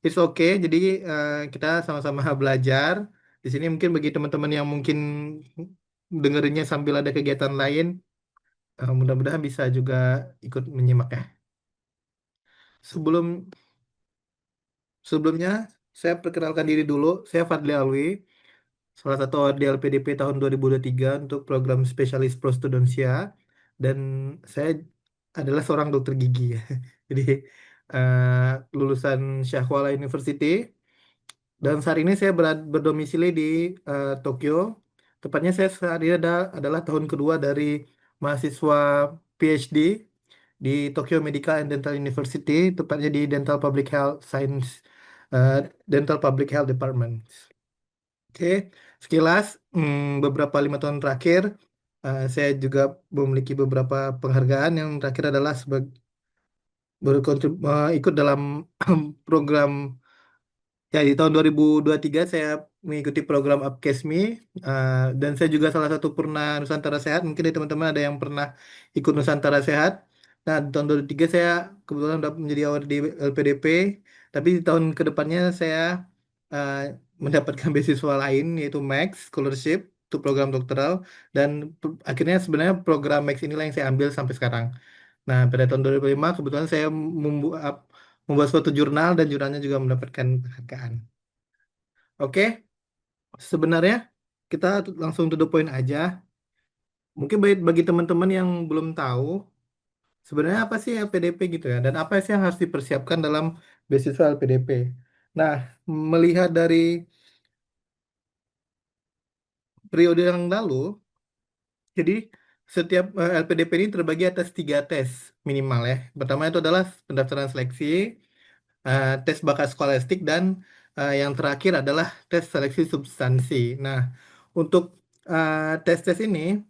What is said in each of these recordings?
it's okay. Jadi kita sama-sama belajar. Di sini mungkin bagi teman-teman yang mungkin dengerinnya sambil ada kegiatan lain, mudah-mudahan bisa juga ikut menyimak ya. Sebelum sebelumnya saya perkenalkan diri dulu. Saya Fadli Alwi, salah satu award LPDP tahun 2023 untuk program spesialis prostodoncia, dan saya adalah seorang dokter gigi ya. Jadi lulusan Syahkuala University. Dan saat ini saya berdomisili di Tokyo. Tepatnya saya saat ini adalah tahun kedua dari mahasiswa PhD di Tokyo Medical and Dental University, tepatnya di Dental Public Health Science, eh, Dental Public Health Department. Oke, sekilas beberapa 5 tahun terakhir, saya juga memiliki beberapa penghargaan. Yang terakhir adalah ikut dalam program. Ya, di tahun 2023 saya mengikuti program Upcasme, dan saya juga salah satu purna Nusantara Sehat. Mungkin dari teman-teman ada yang pernah ikut Nusantara Sehat. Nah, di tahun 2023 saya kebetulan dapat menjadi award di LPDP, tapi di tahun kedepannya saya uh, mendapatkan beasiswa lain yaitu Max Scholarship untuk program doktoral, dan akhirnya sebenarnya program Max inilah yang saya ambil sampai sekarang. Nah, pada tahun 2005 kebetulan saya membuat suatu jurnal dan jurnalnya juga mendapatkan penghargaan. Oke, sebenarnya kita langsung to the point aja. Mungkin bagi teman-teman yang belum tahu, sebenarnya apa sih LPDP gitu ya, dan apa sih yang harus dipersiapkan dalam beasiswa LPDP. Nah, melihat dari periode yang lalu, jadi setiap LPDP ini terbagi atas 3 tes minimal ya. Pertama itu adalah pendaftaran seleksi, tes bakat skolastik, dan yang terakhir adalah tes seleksi substansi. Nah, untuk tes-tes ini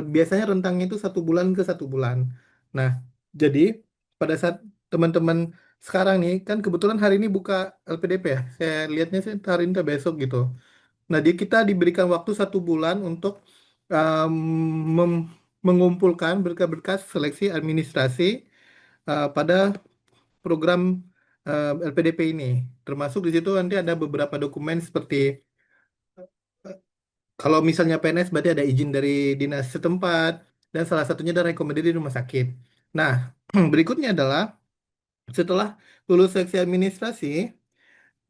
biasanya rentangnya itu 1 bulan ke 1 bulan. Nah, jadi pada saat teman-teman sekarang nih, kan kebetulan hari ini buka LPDP ya. Saya lihatnya sih hari ini atau besok gitu. Nah, di kita diberikan waktu 1 bulan untuk um, mem- mengumpulkan berkas-berkas seleksi administrasi pada program LPDP ini. Termasuk di situ nanti ada beberapa dokumen seperti kalau misalnya PNS berarti ada izin dari dinas setempat, dan salah satunya ada rekomendasi di rumah sakit. Nah, berikutnya adalah setelah lulus seksi administrasi,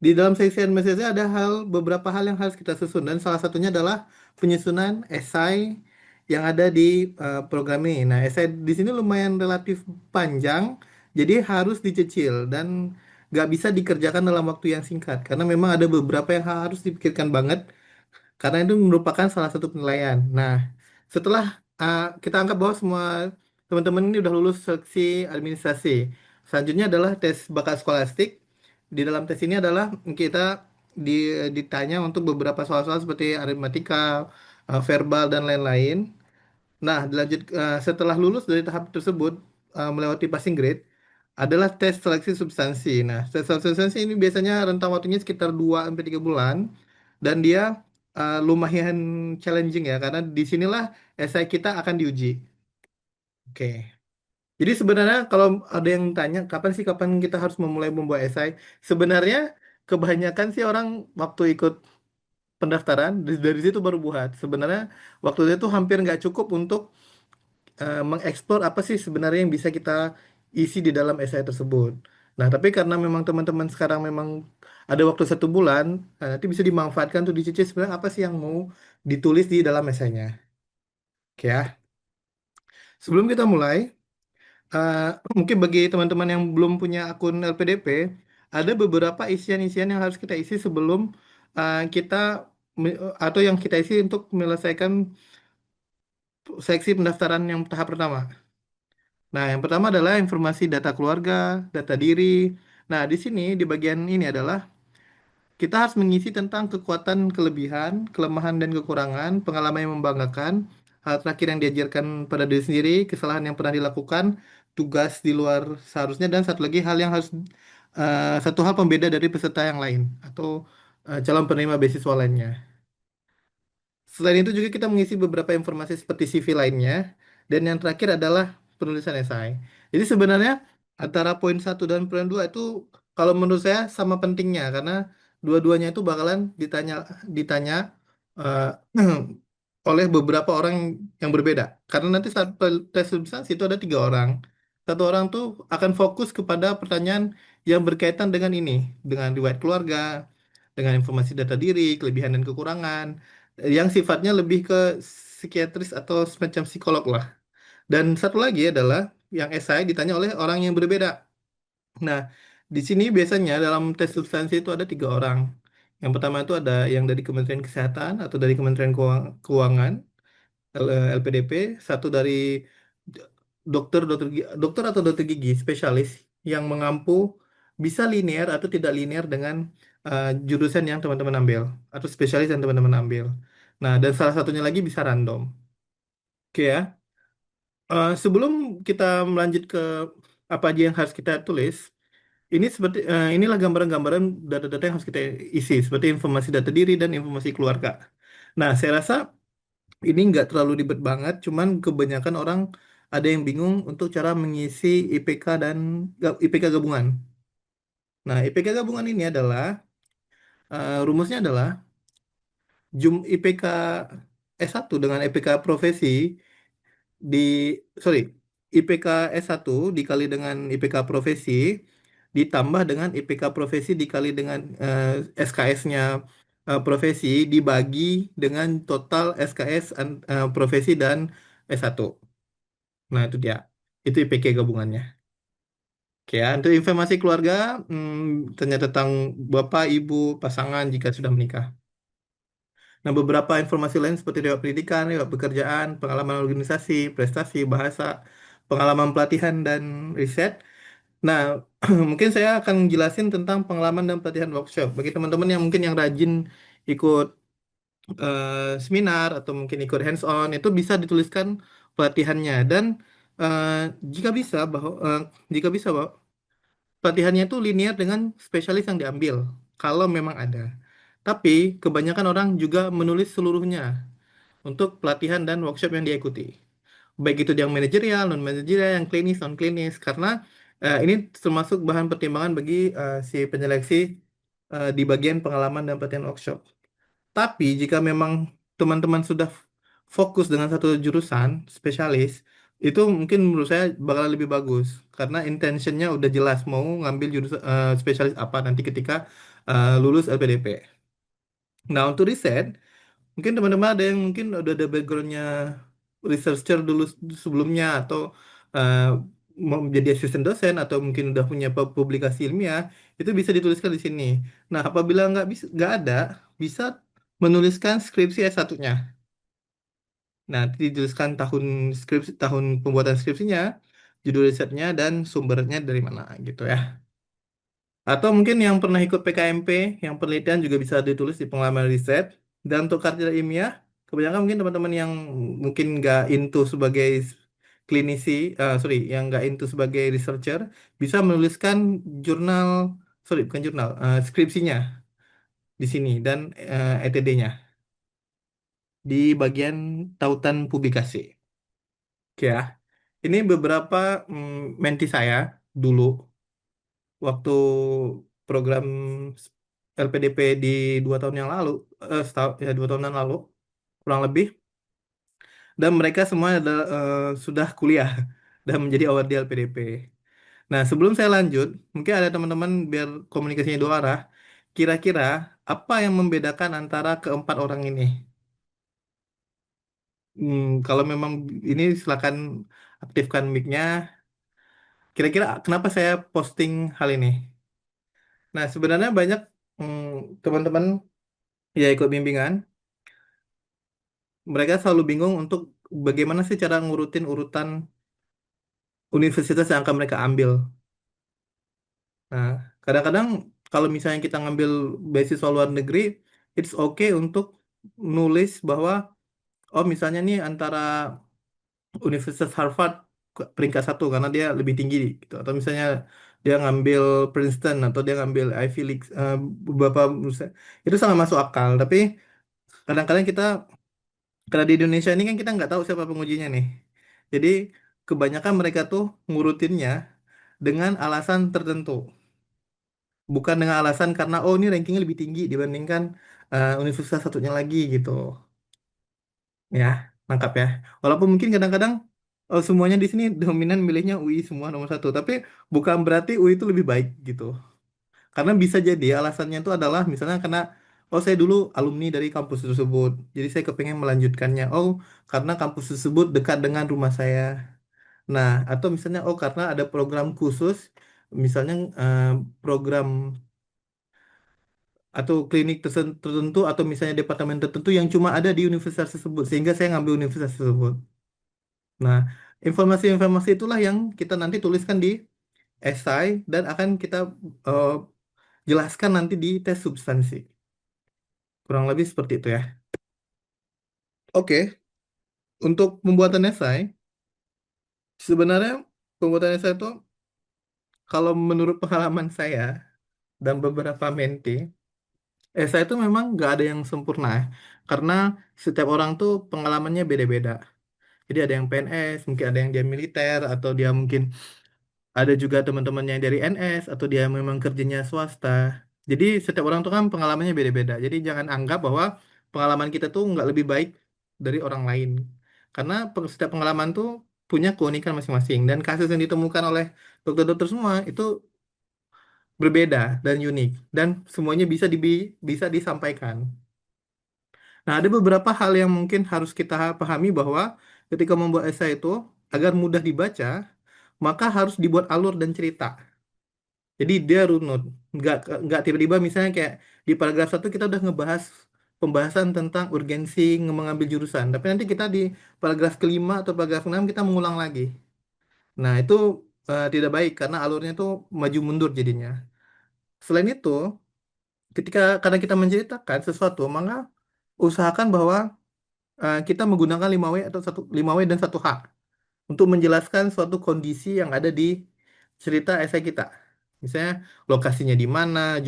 di dalam seksi administrasi ada beberapa hal yang harus kita susun, dan salah satunya adalah penyusunan esai yang ada di program ini. Nah, esai di sini lumayan relatif panjang, jadi harus dicicil dan nggak bisa dikerjakan dalam waktu yang singkat karena memang ada beberapa yang harus dipikirkan banget karena itu merupakan salah satu penilaian. Nah, setelah kita anggap bahwa semua teman-teman ini udah lulus seleksi administrasi, selanjutnya adalah tes bakat skolastik. Di dalam tes ini adalah kita ditanya untuk beberapa soal-soal seperti aritmatika, verbal, dan lain-lain. Nah, setelah lulus dari tahap tersebut, melewati passing grade, adalah tes seleksi substansi. Nah, tes seleksi substansi ini biasanya rentang waktunya sekitar 2 sampai 3 bulan, dan dia lumayan challenging ya, karena disinilah esai kita akan diuji. Oke. Jadi sebenarnya kalau ada yang tanya kapan kita harus memulai membuat esai, sebenarnya kebanyakan sih orang waktu ikut pendaftaran dari situ baru buat. Sebenarnya waktu itu hampir nggak cukup untuk mengeksplor apa sih sebenarnya yang bisa kita isi di dalam esai tersebut. Nah, tapi karena memang teman-teman sekarang memang ada waktu 1 bulan, nanti bisa dimanfaatkan untuk dicicil sebenarnya apa sih yang mau ditulis di dalam esainya. Oke ya. Sebelum kita mulai, eh, mungkin bagi teman-teman yang belum punya akun LPDP, ada beberapa isian-isian yang harus kita isi sebelum kita atau yang kita isi untuk menyelesaikan seksi pendaftaran yang tahap pertama. Nah, yang pertama adalah informasi data keluarga, data diri. Nah, di sini di bagian ini adalah kita harus mengisi tentang kekuatan, kelebihan, kelemahan dan kekurangan, pengalaman yang membanggakan, hal terakhir yang diajarkan pada diri sendiri, kesalahan yang pernah dilakukan, tugas di luar seharusnya, dan satu lagi hal yang harus satu hal pembeda dari peserta yang lain atau calon penerima beasiswa lainnya. Selain itu juga kita mengisi beberapa informasi seperti CV lainnya, dan yang terakhir adalah penulisan esai. Jadi sebenarnya antara poin 1 dan poin 2 itu Kalau menurut saya sama pentingnya karena dua-duanya itu bakalan ditanya ditanya eh, oleh beberapa orang yang berbeda. Karena nanti saat tes substansi itu ada 3 orang. Satu orang tuh akan fokus kepada pertanyaan yang berkaitan dengan ini, dengan riwayat keluarga, dengan informasi data diri, kelebihan dan kekurangan, yang sifatnya lebih ke psikiatris atau semacam psikolog lah. Dan satu lagi adalah yang esai ditanya oleh orang yang berbeda. Nah, di sini biasanya dalam tes substansi itu ada 3 orang. Yang pertama itu ada yang dari Kementerian Kesehatan atau dari Kementerian Keuangan, LPDP, satu dari dokter atau dokter gigi spesialis yang mengampu bisa linear atau tidak linear dengan jurusan yang teman-teman ambil atau spesialis yang teman-teman ambil. Nah, dan salah satunya lagi bisa random. Oke ya. Sebelum kita melanjut ke apa aja yang harus kita tulis, inilah gambaran-gambaran data-data yang harus kita isi seperti informasi data diri dan informasi keluarga. Nah, saya rasa ini nggak terlalu ribet banget, cuman kebanyakan orang ada yang bingung untuk cara mengisi IPK dan IPK gabungan. Nah, IPK gabungan ini adalah rumusnya adalah IPK S1 dengan IPK profesi di sorry IPK S1 dikali dengan IPK profesi ditambah dengan IPK profesi dikali dengan SKS-nya profesi dibagi dengan total SKS profesi dan S1. Nah, itu dia. Itu IPK gabungannya. Oke ya, untuk informasi keluarga, tanya tentang bapak, ibu, pasangan jika sudah menikah. Nah, beberapa informasi lain seperti lewat pendidikan, lewat pekerjaan, pengalaman organisasi, prestasi, bahasa, pengalaman pelatihan, dan riset. Nah, mungkin saya akan jelasin tentang pengalaman dan pelatihan workshop. Bagi teman-teman yang mungkin yang rajin ikut seminar atau mungkin ikut hands-on, itu bisa dituliskan pelatihannya. Dan eh, jika bisa bahwa jika bisa bahwa pelatihannya itu linear dengan spesialis yang diambil, kalau memang ada. Tapi kebanyakan orang juga menulis seluruhnya untuk pelatihan dan workshop yang dia ikuti. Baik itu yang manajerial, non manajerial, yang klinis, non klinis, karena ini termasuk bahan pertimbangan bagi si penyeleksi di bagian pengalaman dan pelatihan workshop. Tapi jika memang teman-teman sudah fokus dengan satu jurusan spesialis, itu mungkin menurut saya bakal lebih bagus karena intentionnya udah jelas mau ngambil jurusan spesialis apa nanti ketika lulus LPDP. Nah, untuk riset, mungkin teman-teman ada yang mungkin udah ada backgroundnya researcher dulu sebelumnya atau eh, mau menjadi asisten dosen atau mungkin udah punya publikasi ilmiah, itu bisa dituliskan di sini. Nah, apabila nggak ada, bisa menuliskan skripsi S1-nya. Nah, dituliskan tahun skripsi, tahun pembuatan skripsinya, judul risetnya dan sumbernya dari mana gitu ya. Atau mungkin yang pernah ikut PKMP, yang penelitian juga bisa ditulis di pengalaman riset. Dan untuk karya ilmiah, kebanyakan mungkin teman-teman yang mungkin nggak into sebagai klinisi, yang nggak into sebagai researcher, bisa menuliskan jurnal, bukan jurnal, skripsinya di sini dan ETD-nya di bagian tautan publikasi. Oke ya, ini beberapa menti saya dulu waktu program LPDP di 2 tahun yang lalu, ya 2 tahun yang lalu kurang lebih, dan mereka semua sudah kuliah dan menjadi award di LPDP. Nah, sebelum saya lanjut, mungkin ada teman-teman biar komunikasinya dua arah. Kira-kira apa yang membedakan antara keempat orang ini? Kalau memang ini silakan aktifkan mic-nya. Kira-kira kenapa saya posting hal ini? Nah, sebenarnya banyak teman-teman ya ikut bimbingan, mereka selalu bingung untuk bagaimana sih cara ngurutin urutan universitas yang akan mereka ambil. Nah, kadang-kadang kalau misalnya kita ngambil beasiswa luar negeri, it's okay untuk nulis bahwa oh misalnya nih antara Universitas Harvard peringkat 1 karena dia lebih tinggi gitu, atau misalnya dia ngambil Princeton atau dia ngambil Ivy League beberapa itu sangat masuk akal. Tapi kadang-kadang kita karena di Indonesia ini kan kita nggak tahu siapa pengujinya nih. Jadi kebanyakan mereka tuh ngurutinnya dengan alasan tertentu. Bukan dengan alasan karena oh ini rankingnya lebih tinggi dibandingkan universitas satunya lagi gitu. Ya, nangkap ya. Walaupun mungkin kadang-kadang semuanya di sini dominan milihnya UI semua nomor satu, tapi bukan berarti UI itu lebih baik gitu. Karena bisa jadi alasannya itu adalah misalnya karena oh saya dulu alumni dari kampus tersebut, jadi saya kepengen melanjutkannya. Oh, karena kampus tersebut dekat dengan rumah saya. Nah, atau misalnya oh karena ada program khusus, misalnya program atau klinik tertentu atau misalnya departemen tertentu yang cuma ada di universitas tersebut sehingga saya ngambil universitas tersebut. Nah, informasi-informasi itulah yang kita nanti tuliskan di esai dan akan kita eh, jelaskan nanti di tes substansi. Kurang lebih seperti itu ya. Oke, untuk pembuatan esai, sebenarnya pembuatan esai itu kalau menurut pengalaman saya dan beberapa menti, esai itu memang nggak ada yang sempurna ya. Karena setiap orang tuh pengalamannya beda-beda. Jadi ada yang PNS, mungkin ada yang dia militer, atau dia mungkin ada juga teman-teman yang dari NS, atau dia memang kerjanya swasta. Jadi setiap orang tuh kan pengalamannya beda-beda. Jadi jangan anggap bahwa pengalaman kita tuh nggak lebih baik dari orang lain. Karena setiap pengalaman tuh punya keunikan masing-masing. Dan kasus yang ditemukan oleh dokter-dokter semua itu berbeda dan unik. Dan semuanya bisa disampaikan. Nah, ada beberapa hal yang mungkin harus kita pahami bahwa ketika membuat esai itu, agar mudah dibaca, maka harus dibuat alur dan cerita. Jadi dia runut, nggak tiba-tiba misalnya kayak di paragraf satu kita udah ngebahas pembahasan tentang urgensi mengambil jurusan, tapi nanti kita di paragraf kelima atau paragraf enam kita mengulang lagi. Nah, itu tidak baik karena alurnya itu maju mundur jadinya. Selain itu, karena kita menceritakan sesuatu, maka usahakan bahwa kita menggunakan 5W atau 5W dan 1H untuk menjelaskan suatu kondisi yang ada di cerita esai kita. Misalnya lokasinya di mana,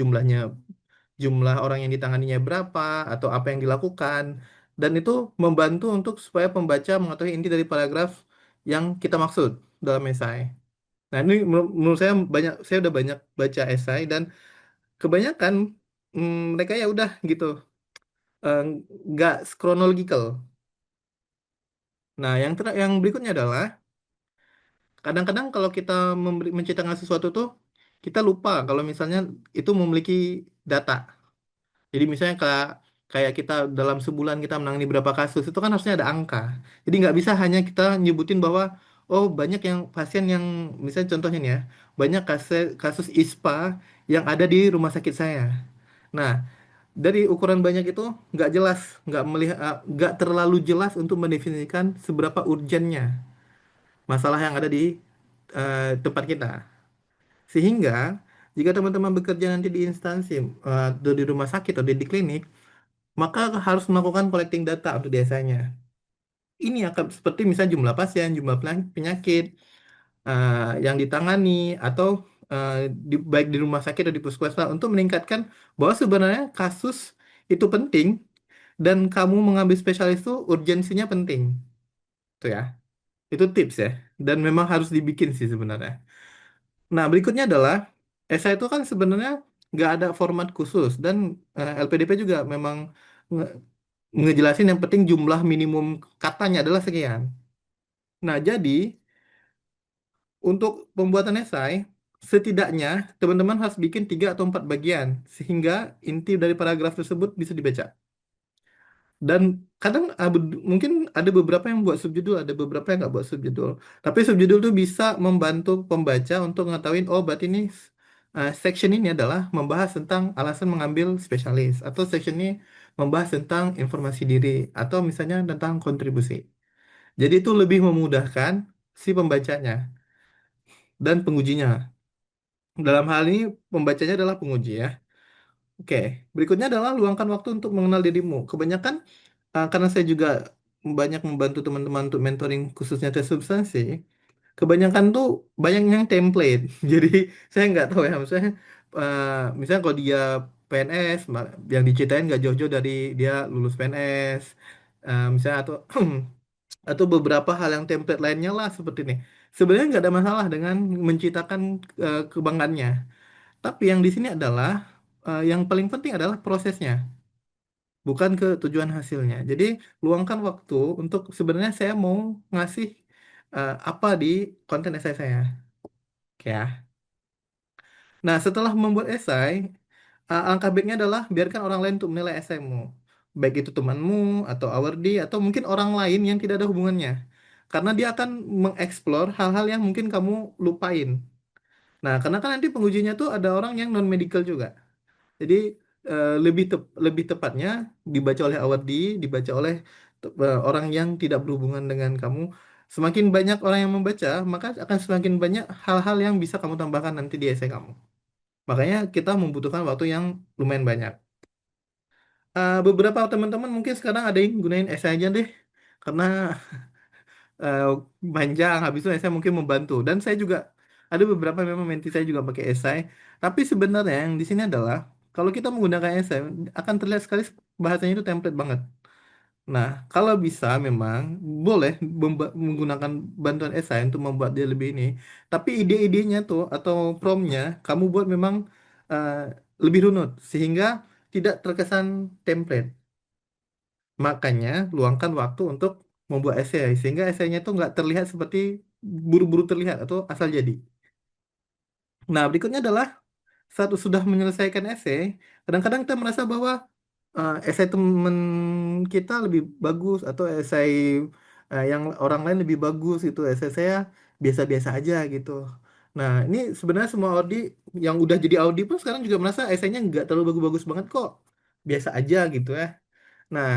jumlah orang yang ditanganinya berapa, atau apa yang dilakukan. Dan itu membantu untuk supaya pembaca mengetahui inti dari paragraf yang kita maksud dalam esai. Nah, ini menurut saya udah banyak baca esai dan kebanyakan mereka ya udah gitu, eh, nggak chronological. Nah, yang berikutnya adalah kadang-kadang kalau kita menceritakan sesuatu tuh kita lupa kalau misalnya itu memiliki data. Jadi misalnya kayak kita dalam sebulan kita menangani berapa kasus itu kan harusnya ada angka. Jadi nggak bisa hanya kita nyebutin bahwa oh banyak yang pasien yang misalnya contohnya nih ya banyak kasus kasus ISPA yang ada di rumah sakit saya. Nah, dari ukuran banyak itu nggak jelas, nggak terlalu jelas untuk mendefinisikan seberapa urgennya masalah yang ada di tempat kita. Sehingga jika teman-teman bekerja nanti di instansi atau di rumah sakit atau di klinik, maka harus melakukan collecting data untuk biasanya. Ini akan seperti misalnya jumlah pasien, jumlah penyakit yang ditangani, atau baik di rumah sakit atau di puskesmas untuk meningkatkan bahwa sebenarnya kasus itu penting dan kamu mengambil spesialis itu urgensinya penting. Itu ya. Itu tips ya. Dan memang harus dibikin sih sebenarnya. Nah, berikutnya adalah esai itu kan sebenarnya nggak ada format khusus dan LPDP juga memang nge- ngejelasin yang penting jumlah minimum katanya adalah sekian. Nah, jadi untuk pembuatan esai setidaknya teman-teman harus bikin 3 atau 4 bagian sehingga inti dari paragraf tersebut bisa dibaca. Dan kadang mungkin ada beberapa yang buat subjudul, ada beberapa yang nggak buat subjudul. Tapi subjudul tuh bisa membantu pembaca untuk mengetahui, oh berarti ini section ini adalah membahas tentang alasan mengambil spesialis, atau section ini membahas tentang informasi diri, atau misalnya tentang kontribusi. Jadi itu lebih memudahkan si pembacanya dan pengujinya. Dalam hal ini pembacanya adalah penguji ya. Oke, berikutnya adalah luangkan waktu untuk mengenal dirimu. Kebanyakan karena saya juga banyak membantu teman-teman untuk mentoring khususnya tes substansi, kebanyakan tuh banyak yang template. Jadi saya nggak tahu ya, uh, misalnya kalau dia PNS, yang diceritain nggak jauh-jauh dari dia lulus PNS, misalnya atau beberapa hal yang template lainnya lah seperti ini. Sebenarnya nggak ada masalah dengan menciptakan kebanggaannya. Tapi yang di sini adalah yang paling penting adalah prosesnya, bukan ke tujuan hasilnya. Jadi luangkan waktu untuk sebenarnya saya mau ngasih apa di konten esai saya. Oke ya. Nah, setelah membuat esai, langkah baiknya adalah biarkan orang lain untuk menilai esaimu. Baik itu temanmu, atau awardi, atau mungkin orang lain yang tidak ada hubungannya. Karena dia akan mengeksplor hal-hal yang mungkin kamu lupain. Nah, karena kan nanti pengujinya tuh ada orang yang non-medical juga. Jadi lebih tepatnya dibaca oleh awardi, dibaca oleh orang yang tidak berhubungan dengan kamu. Semakin banyak orang yang membaca, maka akan semakin banyak hal-hal yang bisa kamu tambahkan nanti di esai kamu. Makanya kita membutuhkan waktu yang lumayan banyak. Beberapa teman-teman mungkin sekarang ada yang gunain esai aja deh, karena eh, panjang. Habis itu esai mungkin membantu. Dan saya juga ada beberapa memang menti saya juga pakai esai. Tapi sebenarnya yang di sini adalah kalau kita menggunakan esai akan terlihat sekali bahasanya itu template banget. Nah, kalau bisa memang boleh menggunakan bantuan esai untuk membuat dia lebih ini. Tapi ide-idenya tuh atau promptnya kamu buat memang eh, lebih runut sehingga tidak terkesan template. Makanya luangkan waktu untuk membuat esai sehingga esainya tuh nggak terlihat seperti buru-buru terlihat atau asal jadi. Nah, berikutnya adalah saat sudah menyelesaikan esai, kadang-kadang kita merasa bahwa esai teman kita lebih bagus atau esai yang orang lain lebih bagus itu esai saya biasa-biasa aja gitu. Nah, ini sebenarnya semua audi yang udah jadi audi pun sekarang juga merasa esainya nggak terlalu bagus-bagus banget kok, biasa aja gitu ya. Nah,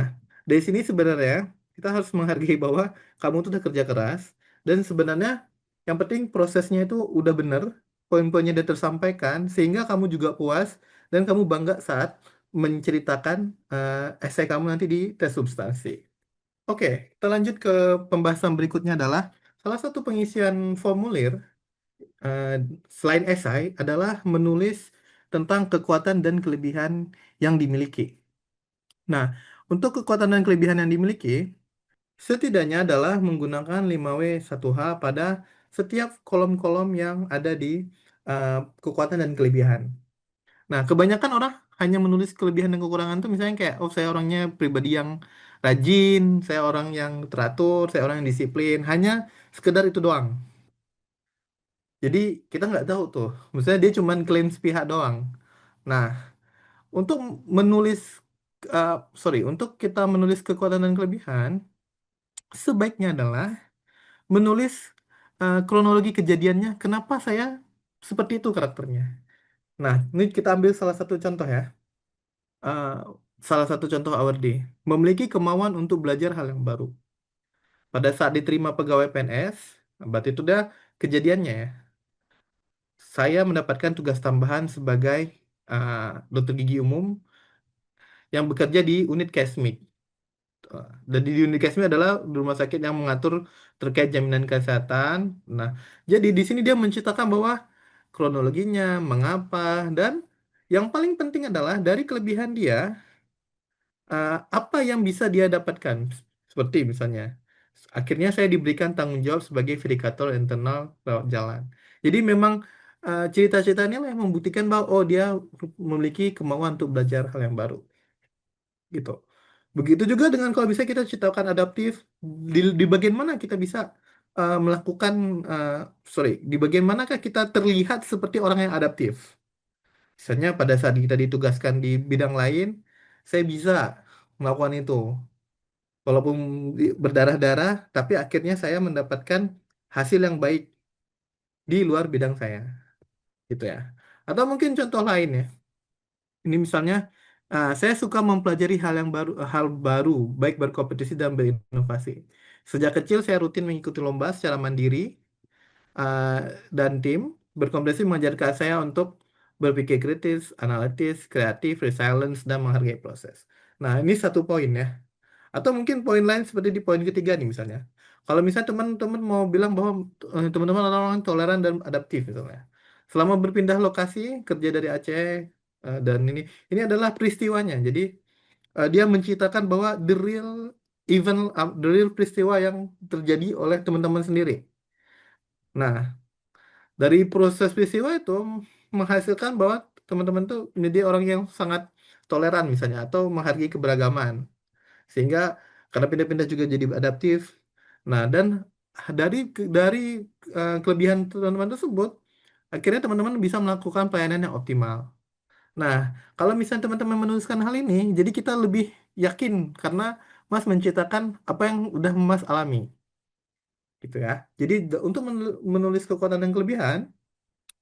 dari sini sebenarnya kita harus menghargai bahwa kamu tuh udah kerja keras dan sebenarnya yang penting prosesnya itu udah bener, poin-poinnya udah tersampaikan sehingga kamu juga puas dan kamu bangga saat menceritakan esai kamu nanti di tes substansi. Oke, kita lanjut ke pembahasan berikutnya adalah salah satu pengisian formulir eh, selain esai adalah menulis tentang kekuatan dan kelebihan yang dimiliki. Nah, untuk kekuatan dan kelebihan yang dimiliki, setidaknya adalah menggunakan 5W1H pada setiap kolom-kolom yang ada di eh, kekuatan dan kelebihan. Nah, kebanyakan orang hanya menulis kelebihan dan kekurangan itu misalnya kayak, oh saya orangnya pribadi yang rajin, saya orang yang teratur, saya orang yang disiplin, hanya sekedar itu doang. Jadi kita nggak tahu tuh, misalnya dia cuma klaim sepihak doang. Nah, untuk menulis, uh, untuk kita menulis kekuatan dan kelebihan, sebaiknya adalah menulis kronologi kejadiannya, kenapa saya seperti itu karakternya. Nah, ini kita ambil salah satu contoh ya. Eh, Salah satu contoh awardee, memiliki kemauan untuk belajar hal yang baru. Pada saat diterima pegawai PNS, berarti itu udah kejadiannya ya. Saya mendapatkan tugas tambahan sebagai dokter gigi umum yang bekerja di unit Kesmik. Dan di unit Kesmi adalah rumah sakit yang mengatur terkait jaminan kesehatan. Nah, jadi di sini dia menceritakan bahwa kronologinya, mengapa, dan yang paling penting adalah dari kelebihan dia, apa yang bisa dia dapatkan. Seperti misalnya, akhirnya saya diberikan tanggung jawab sebagai verifikator internal lewat jalan. Jadi memang cerita-ceritanya lah yang membuktikan bahwa oh dia memiliki kemauan untuk belajar hal yang baru gitu. Begitu juga dengan kalau bisa kita ciptakan adaptif di bagian mana kita bisa melakukan uh, di bagian manakah kita terlihat seperti orang yang adaptif. Misalnya pada saat kita ditugaskan di bidang lain, saya bisa melakukan itu. Walaupun berdarah-darah, tapi akhirnya saya mendapatkan hasil yang baik di luar bidang saya, gitu ya. Atau mungkin contoh lain ya. Ini misalnya, saya suka mempelajari hal baru, baik berkompetisi dan berinovasi. Sejak kecil saya rutin mengikuti lomba secara mandiri uh, dan tim. Berkompetisi mengajarkan saya untuk berpikir kritis, analitis, kreatif, resilience, dan menghargai proses. Nah, ini satu poin ya. Atau mungkin poin lain seperti di poin ketiga nih misalnya. Kalau misalnya teman-teman mau bilang bahwa teman-teman orang-orang toleran dan adaptif misalnya. Selama berpindah lokasi kerja dari Aceh dan ini adalah peristiwanya. Jadi dia menceritakan bahwa the real peristiwa yang terjadi oleh teman-teman sendiri. Nah, Dari proses peristiwa itu menghasilkan bahwa teman-teman tuh menjadi orang yang sangat toleran misalnya atau menghargai keberagaman. Sehingga karena pindah-pindah juga jadi adaptif. Nah, dan dari kelebihan teman-teman tersebut, akhirnya teman-teman bisa melakukan pelayanan yang optimal. Nah, kalau misalnya teman-teman menuliskan hal ini, jadi kita lebih yakin karena Mas menceritakan apa yang udah Mas alami, gitu ya. Jadi untuk menulis kekuatan dan kelebihan,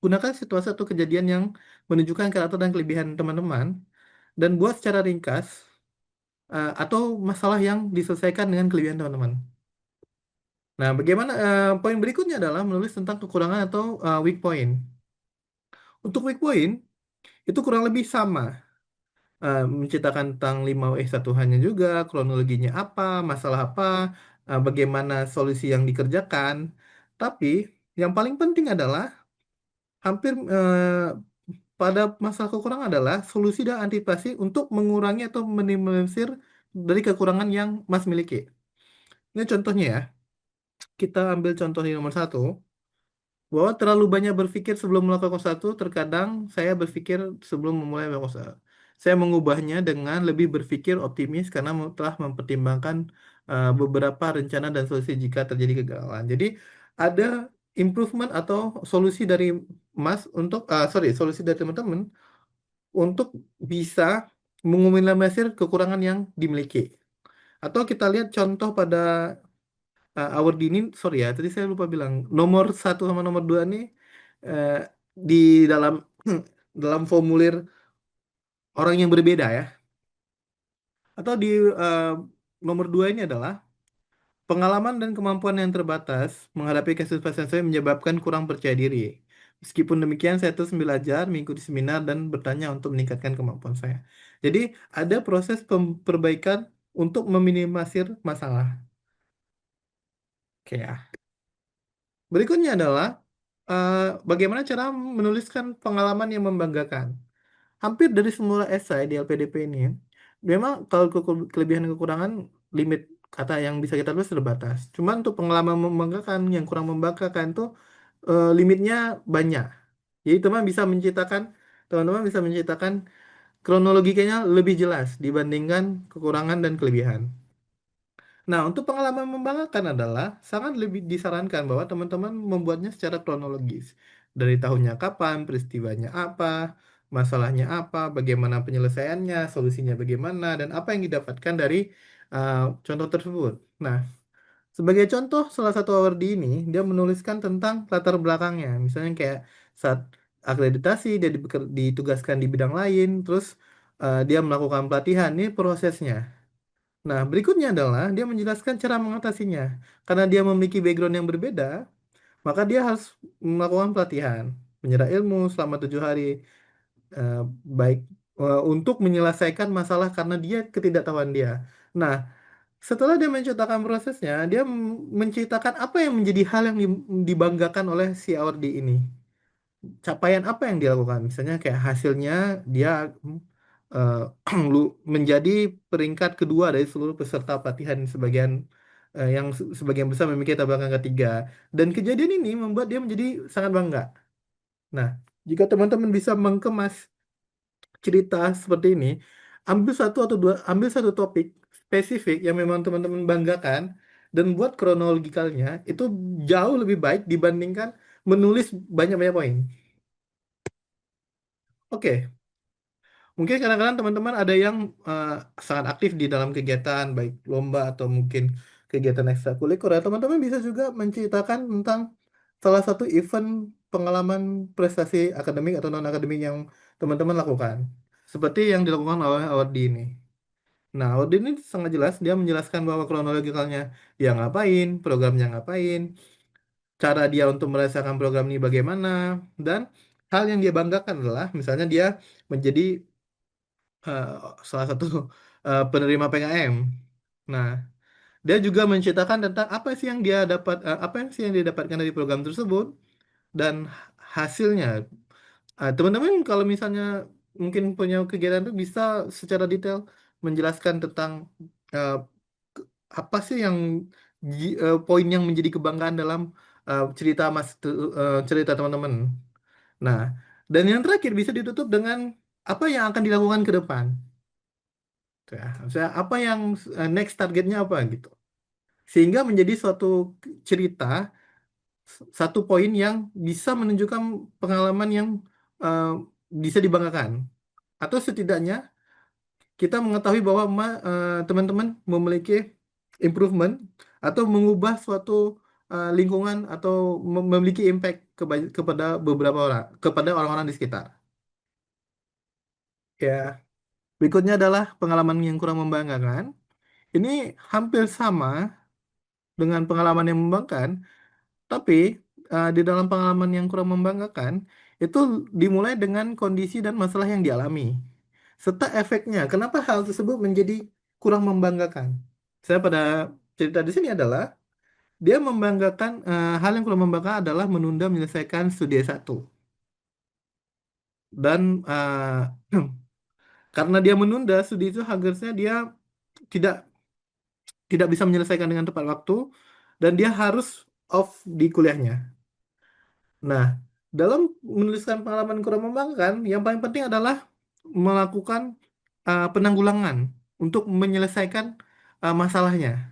gunakan situasi atau kejadian yang menunjukkan karakter dan kelebihan teman-teman dan buat secara ringkas atau masalah yang diselesaikan dengan kelebihan teman-teman. Nah, bagaimana poin berikutnya adalah menulis tentang kekurangan atau weak point. Untuk weak point itu kurang lebih sama. Menceritakan tentang 5W1 hanya juga, kronologinya apa, masalah apa, bagaimana solusi yang dikerjakan. Tapi yang paling penting adalah hampir pada masalah kekurangan adalah solusi dan antisipasi untuk mengurangi atau minimalisir dari kekurangan yang Mas miliki. Ini contohnya ya, kita ambil contoh di nomor satu, bahwa terlalu banyak berpikir sebelum melakukan sesuatu, terkadang saya berpikir sebelum memulai melakukan sesuatu. Saya mengubahnya dengan lebih berpikir optimis karena telah mempertimbangkan beberapa rencana dan solusi jika terjadi kegagalan. Jadi ada improvement atau solusi dari Mas untuk, solusi dari teman-teman untuk bisa meminimalisir kekurangan yang dimiliki. Atau kita lihat contoh pada award ini, sorry ya, tadi saya lupa bilang, nomor satu sama nomor dua nih eh, di dalam dalam formulir orang yang berbeda ya. Atau di eh, nomor dua ini adalah pengalaman dan kemampuan yang terbatas menghadapi kasus pasien saya menyebabkan kurang percaya diri. Meskipun demikian, saya terus belajar, mengikuti seminar, dan bertanya untuk meningkatkan kemampuan saya. Jadi, ada proses perbaikan untuk meminimalisir masalah. Oke ya. Berikutnya adalah eh, bagaimana cara menuliskan pengalaman yang membanggakan. Hampir dari semua esai di LPDP ini, memang kalau kelebihan dan kekurangan, limit kata yang bisa kita tulis terbatas. Cuman untuk pengalaman membanggakan, yang kurang membanggakan tuh limitnya banyak. Jadi teman-teman bisa menciptakan kronologinya lebih jelas dibandingkan kekurangan dan kelebihan. Nah, untuk pengalaman membanggakan adalah sangat lebih disarankan bahwa teman-teman membuatnya secara kronologis. Dari tahunnya kapan, peristiwanya apa, masalahnya apa, bagaimana penyelesaiannya, solusinya bagaimana, dan apa yang didapatkan dari uh, contoh tersebut. Nah, sebagai contoh, salah satu award ini, dia menuliskan tentang latar belakangnya. Misalnya kayak saat akreditasi, dia ditugaskan di bidang lain, terus dia melakukan pelatihan, ini prosesnya. Nah, berikutnya adalah dia menjelaskan cara mengatasinya. Karena dia memiliki background yang berbeda, maka dia harus melakukan pelatihan, menyerap ilmu selama 7 hari, eh, baik untuk menyelesaikan masalah karena dia ketidaktahuan dia. Nah, setelah dia menceritakan prosesnya, dia menceritakan apa yang menjadi hal yang dibanggakan oleh si award ini, capaian apa yang dilakukan. Misalnya kayak hasilnya dia eh, menjadi peringkat kedua dari seluruh peserta pelatihan sebagian yang sebagian besar memiliki tabakan ketiga. Dan kejadian ini membuat dia menjadi sangat bangga. Nah, jika teman-teman bisa mengemas cerita seperti ini, ambil satu topik spesifik yang memang teman-teman banggakan dan buat kronologikalnya itu jauh lebih baik dibandingkan menulis banyak-banyak poin. Oke, mungkin kadang-kadang teman-teman ada yang eh, sangat aktif di dalam kegiatan, baik lomba atau mungkin kegiatan ekstrakurikuler. Teman-teman bisa juga menceritakan tentang salah satu event pengalaman prestasi akademik atau non-akademik yang teman-teman lakukan. Seperti yang dilakukan oleh Awardi ini. Nah, Awardi ini sangat jelas, dia menjelaskan bahwa kronologikalnya dia ngapain, programnya ngapain, cara dia untuk merasakan program ini bagaimana, dan hal yang dia banggakan adalah misalnya dia menjadi eh, salah satu penerima PKM. Nah, dia juga menceritakan tentang apa yang sih yang dia dapatkan dari program tersebut dan hasilnya. Teman-teman kalau misalnya mungkin punya kegiatan itu bisa secara detail menjelaskan tentang eh, apa sih yang poin yang menjadi kebanggaan dalam cerita cerita teman-teman. Nah, dan yang terakhir bisa ditutup dengan apa yang akan dilakukan ke depan. Gitu ya. Maksudnya apa yang next targetnya apa gitu. Sehingga menjadi suatu cerita, satu poin yang bisa menunjukkan pengalaman yang eh, bisa dibanggakan. Atau setidaknya kita mengetahui bahwa teman-teman memiliki improvement atau mengubah suatu lingkungan atau memiliki impact kepada beberapa orang, kepada orang-orang di sekitar. Ya, berikutnya adalah pengalaman yang kurang membanggakan. Ini hampir sama dengan pengalaman yang membanggakan, tapi di dalam pengalaman yang kurang membanggakan itu dimulai dengan kondisi dan masalah yang dialami, serta efeknya. Kenapa hal tersebut menjadi kurang membanggakan? Saya pada cerita di sini adalah dia membanggakan hal yang kurang membanggakan adalah menunda menyelesaikan studi S1 dan karena dia menunda studi itu harusnya dia tidak tidak bisa menyelesaikan dengan tepat waktu dan dia harus off di kuliahnya. Nah, dalam menuliskan pengalaman kurang membanggakan, yang paling penting adalah melakukan penanggulangan untuk menyelesaikan masalahnya.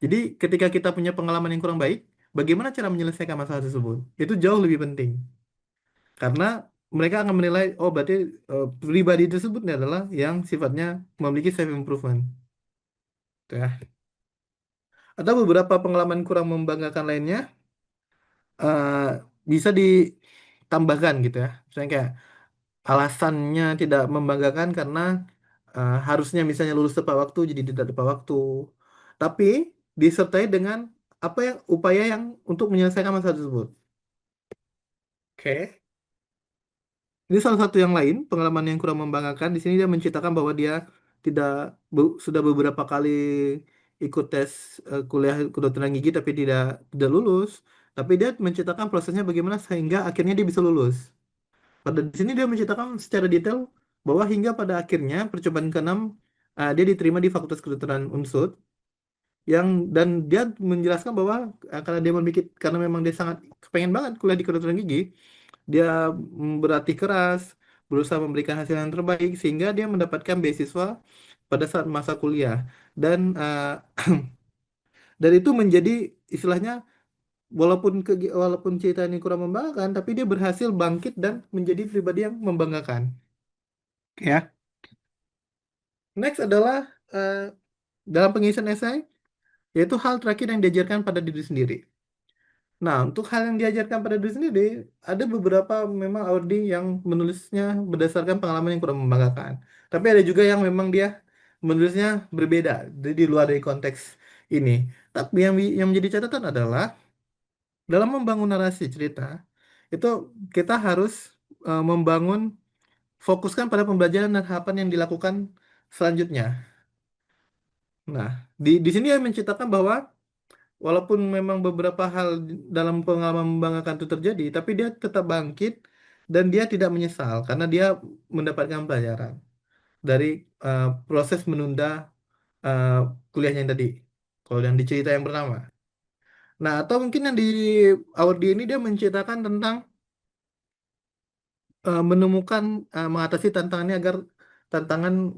Jadi, ketika kita punya pengalaman yang kurang baik, bagaimana cara menyelesaikan masalah tersebut? Itu jauh lebih penting. Karena mereka akan menilai, oh berarti pribadi tersebut ini adalah yang sifatnya memiliki self improvement. Ada beberapa pengalaman kurang membanggakan lainnya eh, bisa ditambahkan gitu ya. Misalnya kayak alasannya tidak membanggakan karena harusnya misalnya lulus tepat waktu jadi tidak tepat waktu. Tapi disertai dengan apa yang upaya yang untuk menyelesaikan masalah tersebut. Oke. Ini salah satu yang lain, pengalaman yang kurang membanggakan. Di sini dia menceritakan bahwa dia tidak sudah beberapa kali ikut tes kuliah kedokteran gigi tapi tidak lulus. Tapi dia menceritakan prosesnya bagaimana sehingga akhirnya dia bisa lulus. Pada di sini dia menceritakan secara detail bahwa hingga pada akhirnya percobaan keenam dia diterima di Fakultas Kedokteran Unsud yang dan dia menjelaskan bahwa karena dia memikir karena memang dia sangat kepengen banget kuliah di kedokteran gigi, dia berlatih keras, berusaha memberikan hasil yang terbaik sehingga dia mendapatkan beasiswa pada saat masa kuliah dan dan itu menjadi istilahnya walaupun cerita ini kurang membanggakan tapi dia berhasil bangkit dan menjadi pribadi yang membanggakan. Ya. Next adalah eh, dalam pengisian esai yaitu hal terakhir yang diajarkan pada diri sendiri. Nah, untuk hal yang diajarkan pada diri sendiri, ada beberapa memang awarding yang menulisnya berdasarkan pengalaman yang kurang membanggakan. Tapi ada juga yang memang dia menulisnya berbeda, di luar dari konteks ini. Tapi yang menjadi catatan adalah dalam membangun narasi cerita, itu kita harus membangun, fokuskan pada pembelajaran dan harapan yang dilakukan selanjutnya. Nah, di sini dia menceritakan bahwa walaupun memang beberapa hal dalam pengalaman membanggakan itu terjadi, tapi dia tetap bangkit dan dia tidak menyesal karena dia mendapatkan pelajaran dari proses menunda uh, kuliahnya yang tadi. Kalau yang dicerita yang pertama. Nah, atau mungkin yang di audio ini dia menceritakan tentang menemukan mengatasi tantangannya agar tantangan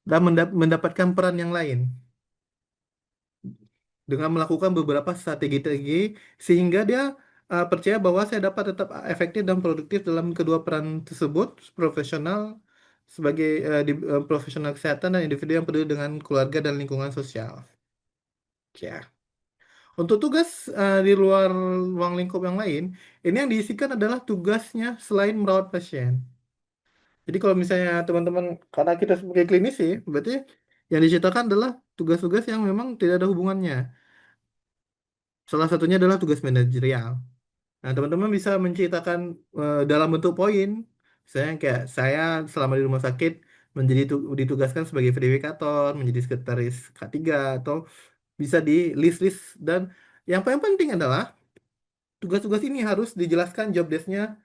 dan mendapatkan peran yang lain dengan melakukan beberapa strategi-strategi sehingga dia percaya bahwa saya dapat tetap efektif dan produktif dalam kedua peran tersebut, profesional sebagai profesional kesehatan dan individu yang peduli dengan keluarga dan lingkungan sosial. Ya. Untuk tugas di luar ruang lingkup yang lain, ini yang diisikan adalah tugasnya selain merawat pasien. Jadi kalau misalnya teman-teman, karena kita sebagai klinisi, berarti yang diceritakan adalah tugas-tugas yang memang tidak ada hubungannya. Salah satunya adalah tugas manajerial. Nah, teman-teman bisa menceritakan dalam bentuk poin. Misalnya kayak saya selama di rumah sakit ditugaskan sebagai verifikator, menjadi sekretaris K3, atau bisa di list-list. Dan yang paling penting adalah tugas-tugas ini harus dijelaskan job desk-nya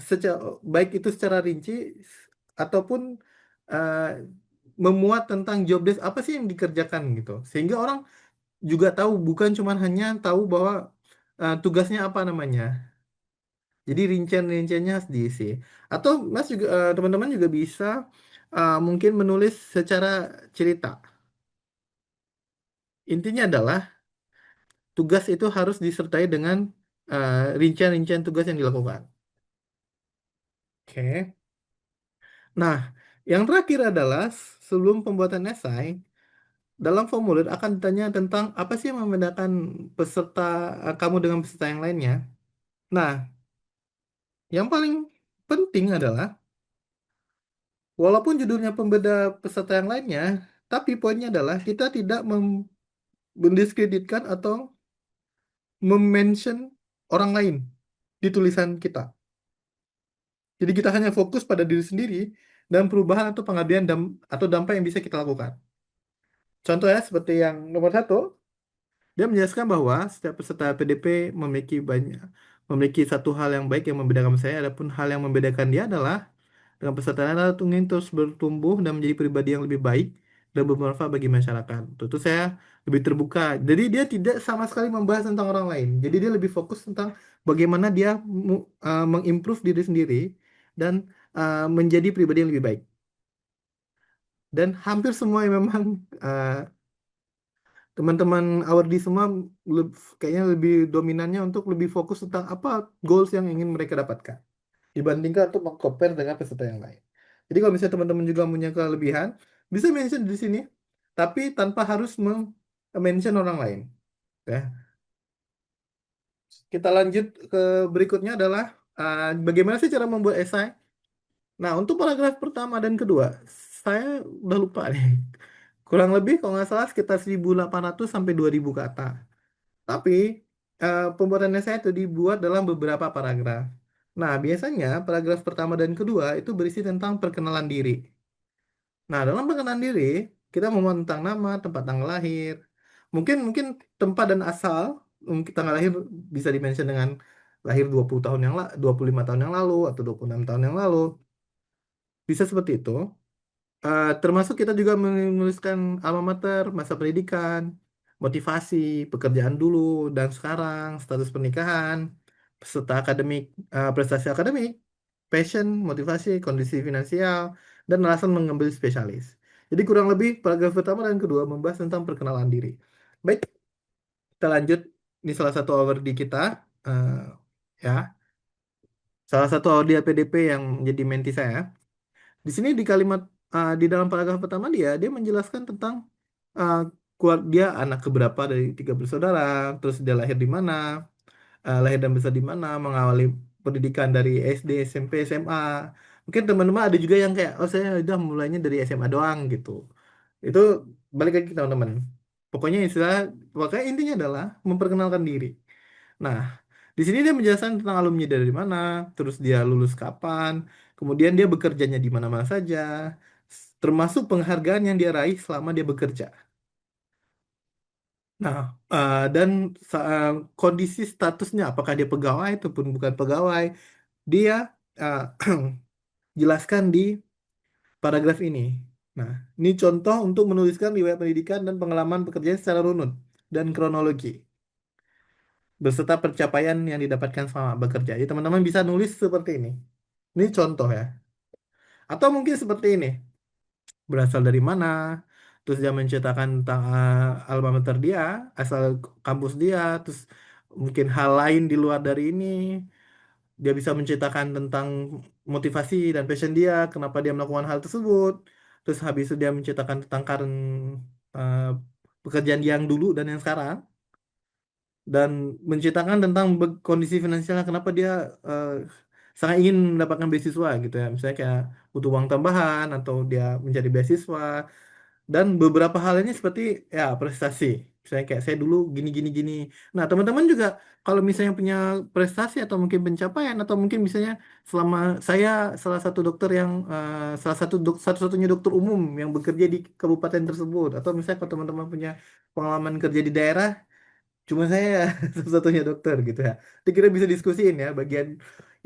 secara baik itu secara rinci ataupun uh, memuat tentang job desk apa sih yang dikerjakan gitu. Sehingga orang juga tahu, bukan cuma hanya tahu bahwa tugasnya apa namanya. Jadi rincian-rinciannya harus diisi. Atau Mas juga teman-teman juga bisa mungkin menulis secara cerita. Intinya adalah tugas itu harus disertai dengan rincian-rincian tugas yang dilakukan. Oke. Nah, yang terakhir adalah sebelum pembuatan esai, dalam formulir akan ditanya tentang apa sih yang membedakan peserta kamu dengan peserta yang lainnya. Nah, yang paling penting adalah walaupun judulnya pembeda peserta yang lainnya, tapi poinnya adalah kita tidak mendiskreditkan atau mention orang lain di tulisan kita. Jadi kita hanya fokus pada diri sendiri dan perubahan atau pengabdian atau dampak yang bisa kita lakukan. Contohnya seperti yang nomor satu, dia menjelaskan bahwa setiap peserta PDP memiliki satu hal yang baik yang membedakan saya, adapun hal yang membedakan dia adalah dengan peserta lain adalah ingin terus bertumbuh dan menjadi pribadi yang lebih baik dan bermanfaat bagi masyarakat. Tentu saya lebih terbuka. Jadi dia tidak sama sekali membahas tentang orang lain. Jadi dia lebih fokus tentang bagaimana dia mengimprove diri sendiri dan menjadi pribadi yang lebih baik. Dan hampir semua yang memang teman-teman awardee semua kayaknya lebih dominannya untuk lebih fokus tentang apa goals yang ingin mereka dapatkan dibandingkan untuk meng-compare dengan peserta yang lain. Jadi kalau misalnya teman-teman juga punya kelebihan, bisa mention di sini, tapi tanpa harus mention orang lain. Ya. Kita lanjut ke berikutnya adalah bagaimana sih cara membuat esai. Nah, untuk paragraf pertama dan kedua, saya udah lupa nih. Kurang lebih kalau nggak salah sekitar 1.800 sampai 2.000 kata. Tapi pembuatan esai itu dibuat dalam beberapa paragraf. Nah, biasanya paragraf pertama dan kedua itu berisi tentang perkenalan diri. Nah, dalam perkenalan diri, kita ngomong tentang nama, tempat tanggal lahir. Mungkin mungkin tempat dan asal, mungkin tanggal lahir bisa dimention dengan lahir 20 tahun 25 tahun yang lalu atau 26 tahun yang lalu. Bisa seperti itu. Termasuk kita juga menuliskan alma mater, masa pendidikan, motivasi, pekerjaan dulu dan sekarang, status pernikahan, peserta akademik, prestasi akademik, passion, motivasi, kondisi finansial, dan alasan mengambil spesialis. Jadi kurang lebih paragraf pertama dan kedua membahas tentang perkenalan diri. Baik, kita lanjut. Ini salah satu awardee kita, eh, ya, salah satu awardee PDP yang menjadi mentee saya. Di sini di kalimat di dalam paragraf pertama dia menjelaskan tentang uh, dia anak keberapa dari tiga bersaudara, terus dia lahir di mana, lahir dan besar di mana, mengawali pendidikan dari SD, SMP, SMA. Mungkin teman-teman ada juga yang kayak, oh saya udah mulainya dari SMA doang gitu. Itu balik lagi teman-teman. Pokoknya pokoknya intinya adalah memperkenalkan diri. Nah, di sini dia menjelaskan tentang alumni dari mana, terus dia lulus kapan, kemudian dia bekerjanya di mana-mana saja, termasuk penghargaan yang dia raih selama dia bekerja. Nah, dan kondisi statusnya, apakah dia pegawai ataupun bukan pegawai, dia uh, jelaskan di paragraf ini. Nah, ini contoh untuk menuliskan riwayat pendidikan dan pengalaman pekerjaan secara runut dan kronologi, beserta pencapaian yang didapatkan selama bekerja. Jadi teman-teman bisa nulis seperti ini. Ini contoh ya. Atau mungkin seperti ini, berasal dari mana, terus dia menceritakan tentang alma mater dia, asal kampus dia, terus mungkin hal lain di luar dari ini. Dia bisa menceritakan tentang motivasi dan passion dia, kenapa dia melakukan hal tersebut. Terus habis itu dia menceritakan tentang eh, pekerjaan dia yang dulu dan yang sekarang. Dan menceritakan tentang kondisi finansialnya kenapa dia eh, sangat ingin mendapatkan beasiswa gitu ya misalnya kayak butuh uang tambahan atau dia mencari beasiswa dan beberapa hal ini seperti ya prestasi misalnya kayak saya dulu gini gini gini. Nah teman-teman juga kalau misalnya punya prestasi atau mungkin pencapaian atau mungkin misalnya selama saya salah satu dokter yang salah satu satu-satunya dokter umum yang bekerja di kabupaten tersebut atau misalnya kalau teman-teman punya pengalaman kerja di daerah cuma saya satu-satunya dokter gitu ya. Jadi kita bisa diskusiin ya bagian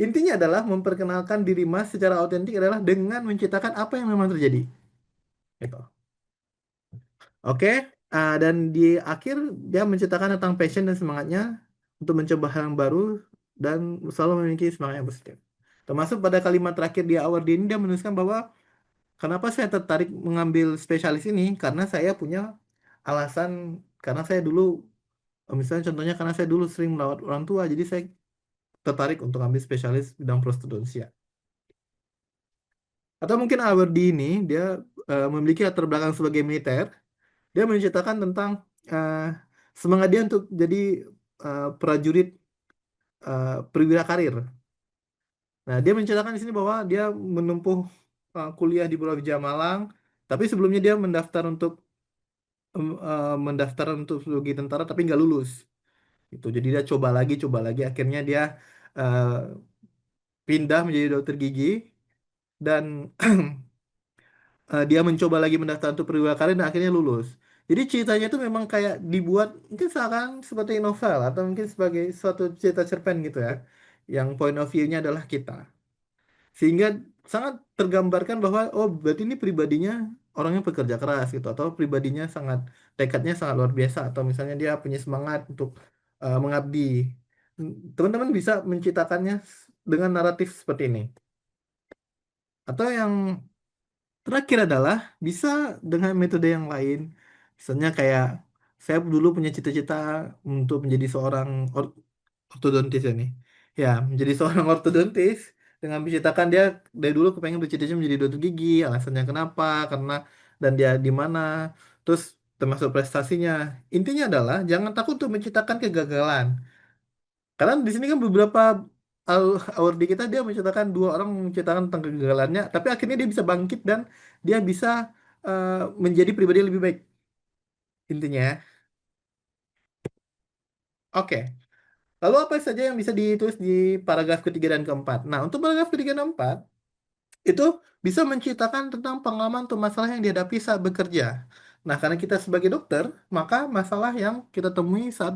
intinya adalah memperkenalkan diri Mas secara autentik adalah dengan menceritakan apa yang memang terjadi. Gitu. Oke? Dan di akhir dia menceritakan tentang passion dan semangatnya untuk mencoba hal yang baru dan selalu memiliki semangat yang positif. Termasuk pada kalimat terakhir di award ini dia menuliskan bahwa kenapa saya tertarik mengambil spesialis ini karena saya punya alasan, karena saya dulu misalnya contohnya karena saya dulu sering merawat orang tua jadi saya tertarik untuk ambil spesialis bidang prostodontia. Atau mungkin Awardi ini dia memiliki latar belakang sebagai militer. Dia menceritakan tentang eh, semangat dia untuk jadi prajurit perwira karir. Nah, dia menceritakan di sini bahwa dia menempuh kuliah di Pulau Wijaya Malang, tapi sebelumnya dia mendaftar untuk sebagai tentara tapi nggak lulus. Itu jadi dia coba lagi, akhirnya dia eh, pindah menjadi dokter gigi dan dia mencoba lagi mendaftar untuk perwira karir dan akhirnya lulus. Jadi ceritanya itu memang kayak dibuat mungkin seakan seperti novel atau mungkin sebagai suatu cerita cerpen gitu ya, yang point of view-nya adalah kita. Sehingga sangat tergambarkan bahwa oh berarti ini pribadinya orangnya pekerja keras gitu atau pribadinya sangat tekadnya sangat luar biasa atau misalnya dia punya semangat untuk mengabdi. Teman-teman bisa menciptakannya dengan naratif seperti ini. Atau yang terakhir adalah bisa dengan metode yang lain. Misalnya kayak saya dulu punya cita-cita untuk menjadi seorang ortodontis ya nih. Ya, menjadi seorang ortodontis dengan menciptakan dia dari dulu kepengen bercita-cita menjadi dokter gigi. Alasannya kenapa? Karena dan dia di mana? Terus termasuk prestasinya. Intinya adalah jangan takut untuk menciptakan kegagalan. Karena di sini kan beberapa award kita dia menceritakan dua orang menceritakan tentang kegagalannya, tapi akhirnya dia bisa bangkit dan dia bisa menjadi pribadi yang lebih baik intinya. Oke, lalu apa saja yang bisa ditulis di paragraf ketiga dan keempat? Nah, untuk paragraf ketiga dan keempat itu bisa menceritakan tentang pengalaman atau masalah yang dihadapi saat bekerja. Nah, karena kita sebagai dokter, maka masalah yang kita temui saat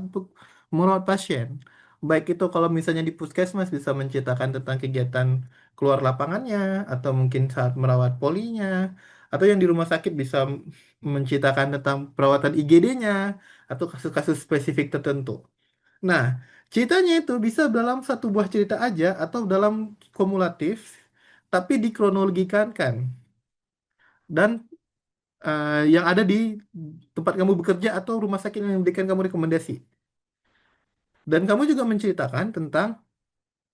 merawat pasien. Baik itu kalau misalnya di puskesmas bisa menceritakan tentang kegiatan keluar lapangannya, atau mungkin saat merawat polinya, atau yang di rumah sakit bisa menceritakan tentang perawatan IGD-nya, atau kasus-kasus spesifik tertentu. Nah, ceritanya itu bisa dalam satu buah cerita aja atau dalam kumulatif, tapi dikronologikan kan. Dan yang ada di tempat kamu bekerja atau rumah sakit yang memberikan kamu rekomendasi. Dan kamu juga menceritakan tentang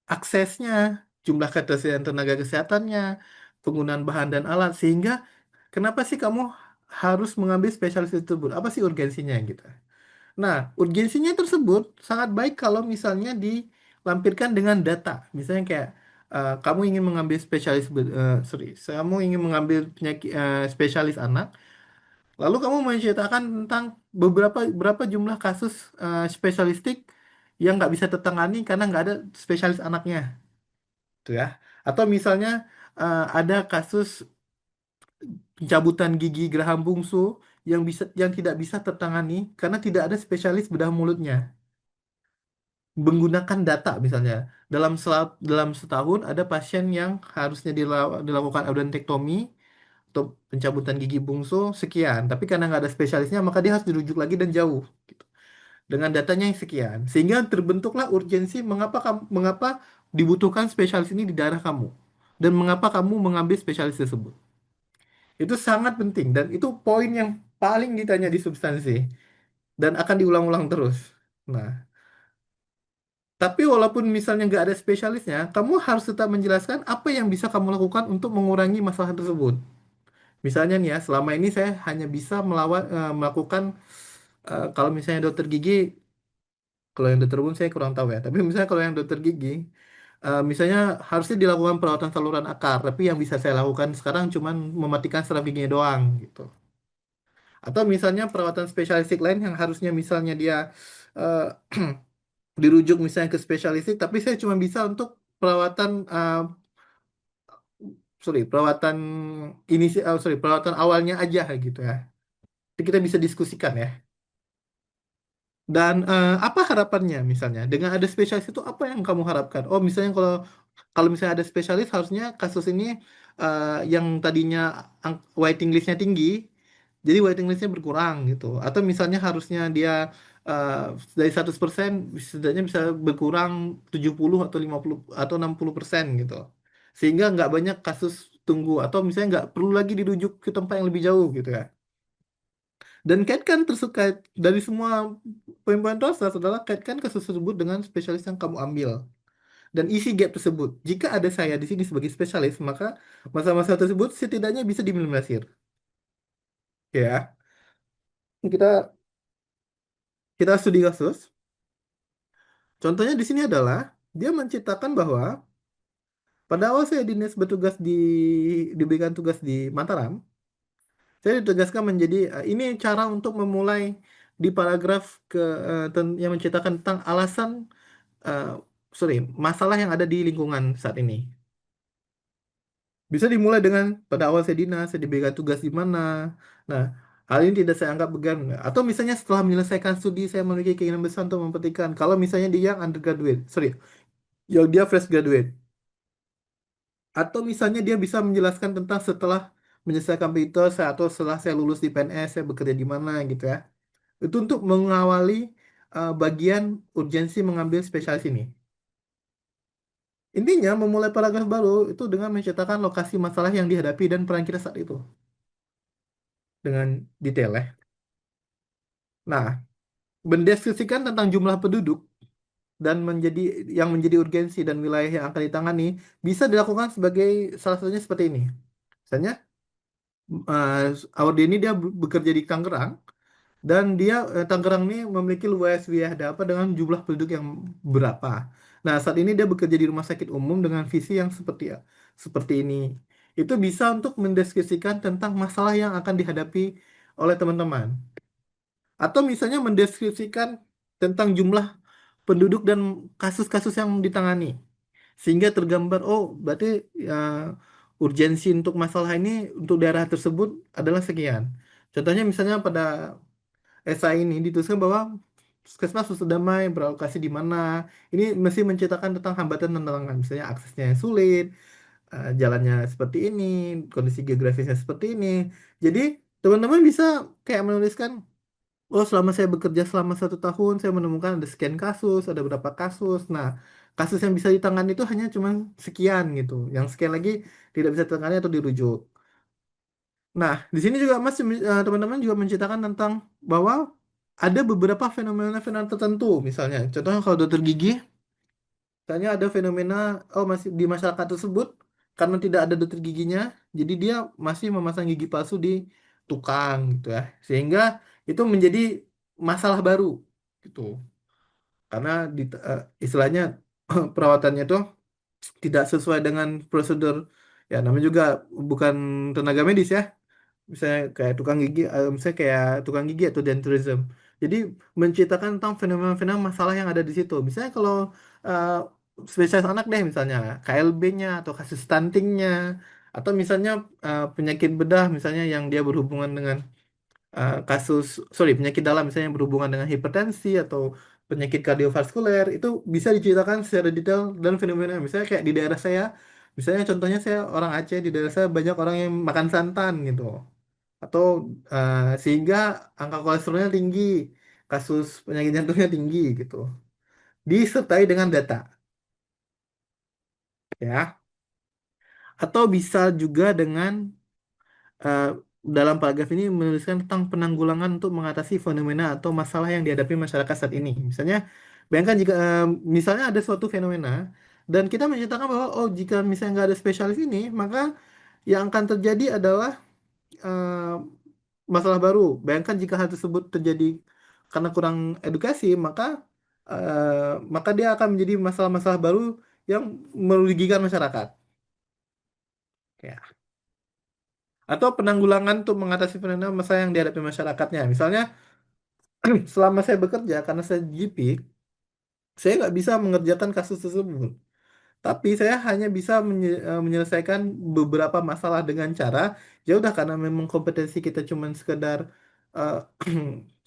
aksesnya, jumlah ketersediaan tenaga kesehatannya, penggunaan bahan dan alat, sehingga kenapa sih kamu harus mengambil spesialis tersebut? Apa sih urgensinya gitu? Nah, urgensinya tersebut sangat baik kalau misalnya dilampirkan dengan data. Misalnya kayak kamu ingin mengambil kamu ingin mengambil spesialis anak, lalu kamu menceritakan tentang berapa jumlah kasus spesialistik yang nggak bisa tertangani karena nggak ada spesialis anaknya, tuh ya. Atau misalnya ada kasus pencabutan gigi geraham bungsu yang tidak bisa tertangani karena tidak ada spesialis bedah mulutnya. Menggunakan data misalnya dalam setahun ada pasien yang harusnya dilakukan audentektomi atau pencabutan gigi bungsu sekian, tapi karena nggak ada spesialisnya maka dia harus dirujuk lagi dan jauh gitu. Dengan datanya yang sekian, sehingga terbentuklah urgensi mengapa dibutuhkan spesialis ini di daerah kamu dan mengapa kamu mengambil spesialis tersebut. Itu sangat penting dan itu poin yang paling ditanya di substansi dan akan diulang-ulang terus. Nah, tapi walaupun misalnya nggak ada spesialisnya, kamu harus tetap menjelaskan apa yang bisa kamu lakukan untuk mengurangi masalah tersebut. Misalnya nih ya, selama ini saya hanya bisa melakukan kalau misalnya dokter gigi, kalau yang dokter umum saya kurang tahu ya. Tapi misalnya kalau yang dokter gigi, misalnya harusnya dilakukan perawatan saluran akar, tapi yang bisa saya lakukan sekarang cuma mematikan saraf giginya doang gitu. Atau misalnya perawatan spesialistik lain yang harusnya misalnya dia eh, dirujuk misalnya ke spesialistik, tapi saya cuma bisa untuk perawatan perawatan perawatan awalnya aja gitu ya. Jadi kita bisa diskusikan ya. Dan apa harapannya misalnya dengan ada spesialis itu apa yang kamu harapkan? Oh misalnya kalau kalau misalnya ada spesialis harusnya kasus ini yang tadinya waiting listnya tinggi jadi waiting listnya berkurang gitu. Atau misalnya harusnya dia eh, dari 100% setidaknya bisa berkurang 70 atau 50 atau 60% gitu. Sehingga nggak banyak kasus tunggu atau misalnya nggak perlu lagi dirujuk ke tempat yang lebih jauh gitu ya. Dan kaitkan tersuka dari semua poin-poin proses adalah kaitkan kasus tersebut dengan spesialis yang kamu ambil dan isi gap tersebut. Jika ada saya di sini sebagai spesialis, maka masalah-masalah tersebut setidaknya bisa diminimalisir. Ya, kita kita studi kasus. Contohnya di sini adalah dia menceritakan bahwa pada awal saya dinas bertugas diberikan tugas di Mataram, saya ditugaskan menjadi ini cara untuk memulai di paragraf yang menceritakan tentang alasan eh, sorry masalah yang ada di lingkungan saat ini. Bisa dimulai dengan pada awal saya dinas, saya diberikan tugas di mana. Nah, hal ini tidak saya anggap beban. Atau misalnya setelah menyelesaikan studi, saya memiliki keinginan besar untuk memperhatikan. Kalau misalnya dia yang undergraduate, sorry, yang dia fresh graduate. Atau misalnya dia bisa menjelaskan tentang setelah menyelesaikan komputer, saya atau setelah saya lulus di PNS, saya bekerja di mana gitu ya. Itu untuk mengawali bagian urgensi mengambil spesialis ini. Intinya, memulai paragraf baru itu dengan menceritakan lokasi masalah yang dihadapi dan peran kita saat itu dengan detail ya. Nah, mendeskripsikan tentang jumlah penduduk dan yang menjadi urgensi dan wilayah yang akan ditangani bisa dilakukan sebagai salah satunya seperti ini. Misalnya, Audi ini dia bekerja di Tangerang dan dia Tangerang ini memiliki luas wilayah daerah dengan jumlah penduduk yang berapa. Nah, saat ini dia bekerja di rumah sakit umum dengan visi yang seperti ini. Itu bisa untuk mendeskripsikan tentang masalah yang akan dihadapi oleh teman-teman. Atau misalnya mendeskripsikan tentang jumlah penduduk dan kasus-kasus yang ditangani. Sehingga tergambar, oh berarti ya, urgensi untuk masalah ini untuk daerah tersebut adalah sekian. Contohnya misalnya pada esai ini dituliskan bahwa Puskesmas Susu Damai beralokasi di mana. Ini mesti menceritakan tentang hambatan dan tantangan. Misalnya aksesnya yang sulit, jalannya seperti ini, kondisi geografisnya seperti ini. Jadi teman-teman bisa kayak menuliskan, oh, selama saya bekerja selama 1 tahun, saya menemukan ada sekian kasus, ada berapa kasus. Nah, kasus yang bisa ditangani itu hanya cuma sekian gitu. Yang sekian lagi tidak bisa ditangani atau dirujuk. Nah, di sini juga Mas, teman-teman juga menceritakan tentang bahwa ada beberapa fenomena-fenomena tertentu. Misalnya, contohnya kalau dokter gigi, misalnya ada fenomena, oh masih di masyarakat tersebut, karena tidak ada dokter giginya, jadi dia masih memasang gigi palsu di tukang gitu ya. Sehingga itu menjadi masalah baru gitu. Karena istilahnya perawatannya itu tidak sesuai dengan prosedur, ya namanya juga bukan tenaga medis ya, misalnya kayak tukang gigi, misalnya kayak tukang gigi atau denturism. Jadi menceritakan tentang fenomena-fenomena masalah yang ada di situ. Misalnya kalau uh, spesialis anak deh, misalnya KLB-nya atau kasus stuntingnya, atau misalnya penyakit bedah, misalnya yang dia berhubungan dengan kasus, sorry, penyakit dalam, misalnya yang berhubungan dengan hipertensi atau penyakit kardiovaskuler, itu bisa diceritakan secara detail dan fenomena. Misalnya kayak di daerah saya, misalnya contohnya saya orang Aceh, di daerah saya banyak orang yang makan santan gitu atau sehingga angka kolesterolnya tinggi, kasus penyakit jantungnya tinggi gitu. Disertai dengan data, ya. Atau bisa juga dengan eh, dalam paragraf ini menuliskan tentang penanggulangan untuk mengatasi fenomena atau masalah yang dihadapi masyarakat saat ini. Misalnya, bayangkan jika misalnya ada suatu fenomena dan kita menceritakan bahwa oh jika misalnya nggak ada spesialis ini, maka yang akan terjadi adalah eh, masalah baru. Bayangkan jika hal tersebut terjadi karena kurang edukasi, maka dia akan menjadi masalah-masalah baru yang merugikan masyarakat. Ya. Atau penanggulangan untuk mengatasi fenomena masalah yang dihadapi masyarakatnya. Misalnya, selama saya bekerja karena saya GP, saya nggak bisa mengerjakan kasus tersebut. Tapi saya hanya bisa menyelesaikan beberapa masalah dengan cara ya udah karena memang kompetensi kita cuman sekedar eh,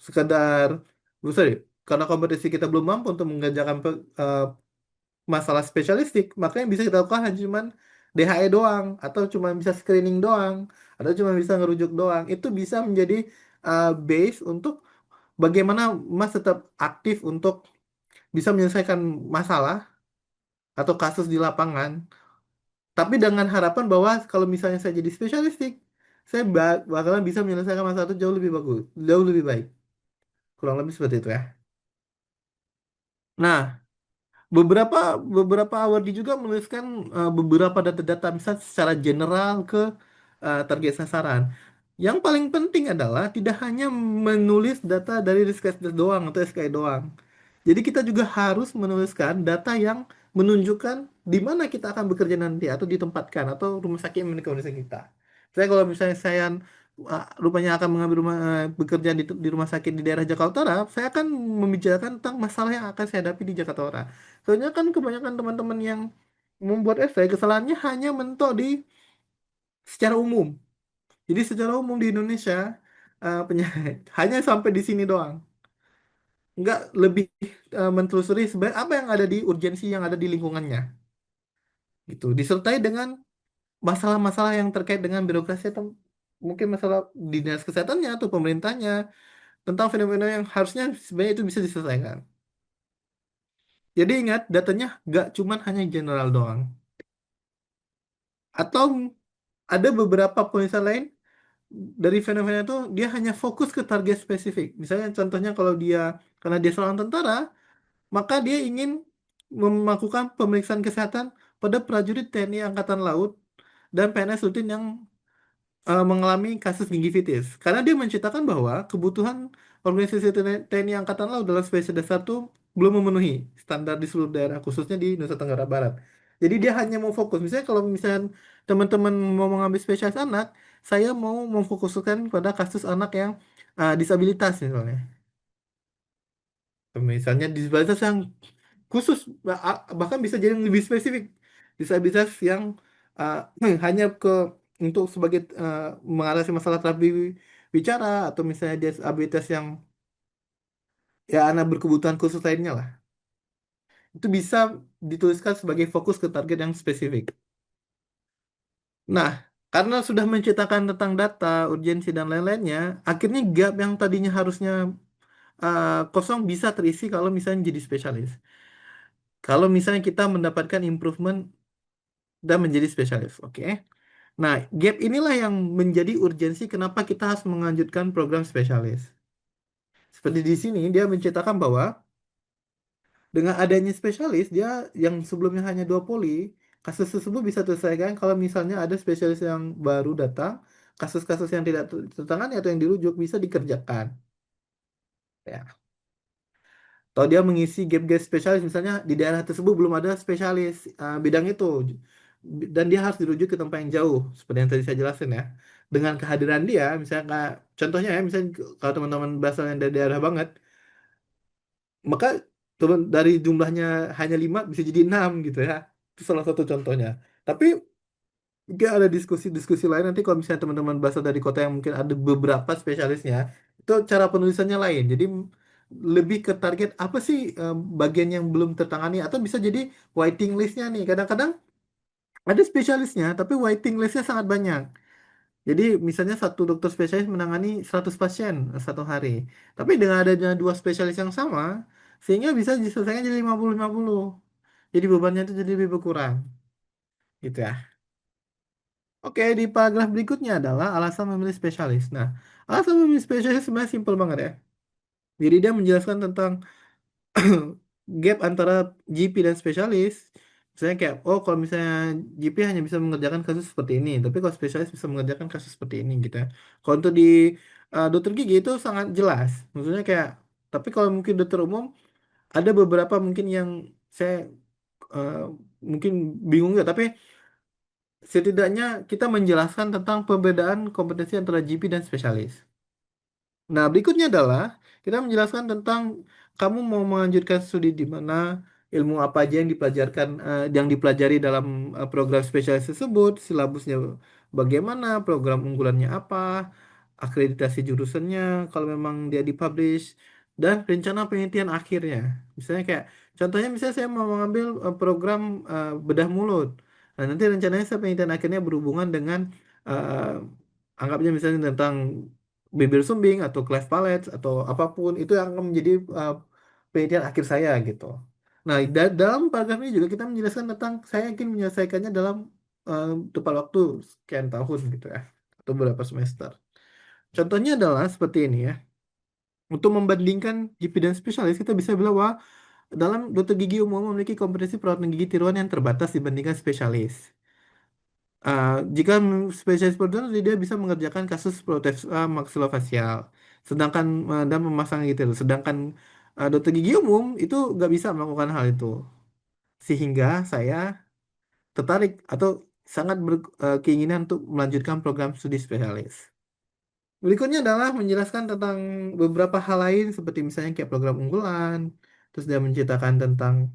sekedar sorry, karena kompetensi kita belum mampu untuk mengerjakan masalah spesialistik, maka yang bisa kita lakukan hanya cuman DHE doang, atau cuma bisa screening doang, atau cuma bisa ngerujuk doang. Itu bisa menjadi base untuk bagaimana Mas tetap aktif untuk bisa menyelesaikan masalah atau kasus di lapangan, tapi dengan harapan bahwa kalau misalnya saya jadi spesialistik, saya bakalan bisa menyelesaikan masalah itu jauh lebih bagus, jauh lebih baik. Kurang lebih seperti itu ya. Nah, beberapa beberapa awardee juga menuliskan beberapa data-data misal secara general ke target sasaran. Yang paling penting adalah tidak hanya menulis data dari Riskesdas doang atau SKI doang. Jadi kita juga harus menuliskan data yang menunjukkan di mana kita akan bekerja nanti atau ditempatkan atau rumah sakit yang memiliki kondisi kita. Saya kalau misalnya saya rupanya akan mengambil bekerja di rumah sakit di daerah Jakarta Utara, saya akan membicarakan tentang masalah yang akan saya hadapi di Jakarta Utara. Soalnya kan kebanyakan teman-teman yang membuat essay kesalahannya hanya mentok di secara umum. Jadi secara umum di Indonesia penyakit hanya sampai di sini doang. Nggak lebih mentelusuri sebenarnya apa yang ada di urgensi yang ada di lingkungannya gitu. Disertai dengan masalah-masalah yang terkait dengan birokrasi atau mungkin masalah di dinas kesehatannya atau pemerintahnya tentang fenomena yang harusnya sebenarnya itu bisa diselesaikan. Jadi ingat datanya nggak cuman hanya general doang. Atau ada beberapa penulisan lain dari fenomena itu dia hanya fokus ke target spesifik. Misalnya contohnya kalau dia karena dia seorang tentara, maka dia ingin melakukan pemeriksaan kesehatan pada prajurit TNI Angkatan Laut dan PNS rutin yang mengalami kasus gingivitis. Karena dia menceritakan bahwa kebutuhan organisasi TNI Angkatan Laut dalam spesies dasar itu belum memenuhi standar di seluruh daerah, khususnya di Nusa Tenggara Barat. Jadi dia hanya mau fokus. Misalnya kalau misalnya teman-teman mau mengambil spesialis anak, saya mau memfokuskan pada kasus anak yang disabilitas misalnya. Misalnya disabilitas yang khusus, bahkan bisa jadi yang lebih spesifik. Disabilitas yang uh, hanya untuk sebagai mengatasi masalah terapi bicara atau misalnya disabilitas yang ya anak berkebutuhan khusus lainnya lah. Itu bisa dituliskan sebagai fokus ke target yang spesifik. Nah, karena sudah menceritakan tentang data, urgensi dan lain-lainnya, akhirnya gap yang tadinya harusnya kosong bisa terisi kalau misalnya jadi spesialis. Kalau misalnya kita mendapatkan improvement dan menjadi spesialis, oke? Nah, gap inilah yang menjadi urgensi kenapa kita harus melanjutkan program spesialis. Seperti di sini, dia menceritakan bahwa dengan adanya spesialis, dia yang sebelumnya hanya dua poli, kasus tersebut bisa terselesaikan kalau misalnya ada spesialis yang baru datang, kasus-kasus yang tidak tertangani atau yang dirujuk bisa dikerjakan. Ya. Atau dia mengisi gap-gap spesialis, misalnya di daerah tersebut belum ada spesialis bidang itu, dan dia harus dirujuk ke tempat yang jauh, seperti yang tadi saya jelasin ya. Dengan kehadiran dia, misalnya contohnya ya, misalnya kalau teman-teman berasal yang dari daerah banget, maka dari jumlahnya hanya 5 bisa jadi 6 gitu ya. Itu salah satu contohnya. Tapi mungkin ada diskusi-diskusi lain nanti kalau misalnya teman-teman berasal dari kota yang mungkin ada beberapa spesialisnya, itu cara penulisannya lain. Jadi lebih ke target apa sih bagian yang belum tertangani atau bisa jadi waiting listnya nih. Kadang-kadang ada spesialisnya tapi waiting listnya sangat banyak. Jadi misalnya satu dokter spesialis menangani 100 pasien satu hari. Tapi dengan adanya dua spesialis yang sama, sehingga bisa diselesaikan jadi 50-50. Jadi bebannya itu jadi lebih berkurang. Gitu ya. Oke, di paragraf berikutnya adalah alasan memilih spesialis. Nah, alasan memilih spesialis sebenarnya simpel banget ya. Jadi dia menjelaskan tentang gap antara GP dan spesialis. Misalnya kayak, oh kalau misalnya GP hanya bisa mengerjakan kasus seperti ini, tapi kalau spesialis bisa mengerjakan kasus seperti ini gitu ya. Kalau untuk di dokter gigi itu sangat jelas. Maksudnya kayak, tapi kalau mungkin dokter umum, ada beberapa mungkin yang saya eh, mungkin bingung ya, tapi setidaknya kita menjelaskan tentang perbedaan kompetensi antara GP dan spesialis. Nah, berikutnya adalah kita menjelaskan tentang kamu mau melanjutkan studi di mana, ilmu apa aja yang yang dipelajari dalam program spesialis tersebut, silabusnya bagaimana, program unggulannya apa, akreditasi jurusannya, kalau memang dia dipublish, dan rencana penelitian akhirnya. Misalnya kayak, contohnya misalnya saya mau mengambil program bedah mulut. Nah, nanti rencananya saya penelitian akhirnya berhubungan dengan anggapnya misalnya tentang bibir sumbing atau cleft palate atau apapun itu yang akan menjadi penelitian akhir saya gitu. Nah, dalam paragraf ini juga kita menjelaskan tentang saya ingin menyelesaikannya dalam tepat waktu sekian tahun gitu ya, atau beberapa semester. Contohnya adalah seperti ini ya. Untuk membandingkan GP dan spesialis, kita bisa bilang bahwa dalam dokter gigi umum memiliki kompetensi perawatan gigi tiruan yang terbatas dibandingkan spesialis. Jika spesialis perawatan dia bisa mengerjakan kasus protesa maksilofasial, sedangkan dan memasang gitu. Sedangkan dokter gigi umum itu nggak bisa melakukan hal itu. Sehingga saya tertarik atau sangat berkeinginan untuk melanjutkan program studi spesialis. Berikutnya adalah menjelaskan tentang beberapa hal lain seperti misalnya kayak program unggulan, terus dia menceritakan tentang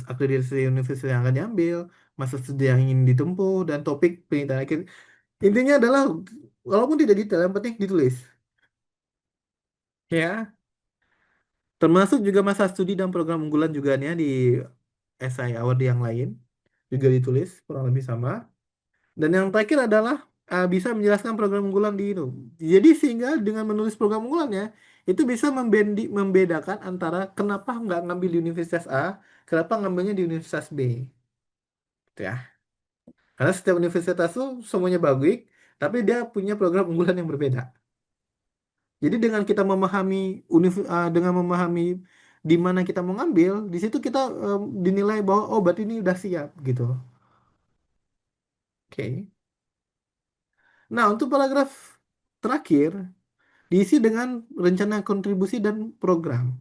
akreditasi universitas yang akan diambil, masa studi yang ingin ditempuh, dan topik penelitian akhir. Intinya adalah, walaupun tidak detail, yang penting ditulis. Ya, termasuk juga masa studi dan program unggulan juga nih ya, di SI award yang lain juga ditulis kurang lebih sama. Dan yang terakhir adalah bisa menjelaskan program unggulan di itu. Jadi sehingga dengan menulis program unggulannya itu bisa membedakan antara kenapa nggak ngambil di Universitas A, kenapa ngambilnya di Universitas B, gitu ya. Karena setiap universitas tuh semuanya bagus, tapi dia punya program unggulan yang berbeda. Jadi dengan kita memahami dengan memahami di mana kita mau ngambil, di situ kita dinilai bahwa oh berarti ini udah siap gitu. Oke. Nah, untuk paragraf terakhir diisi dengan rencana kontribusi dan program.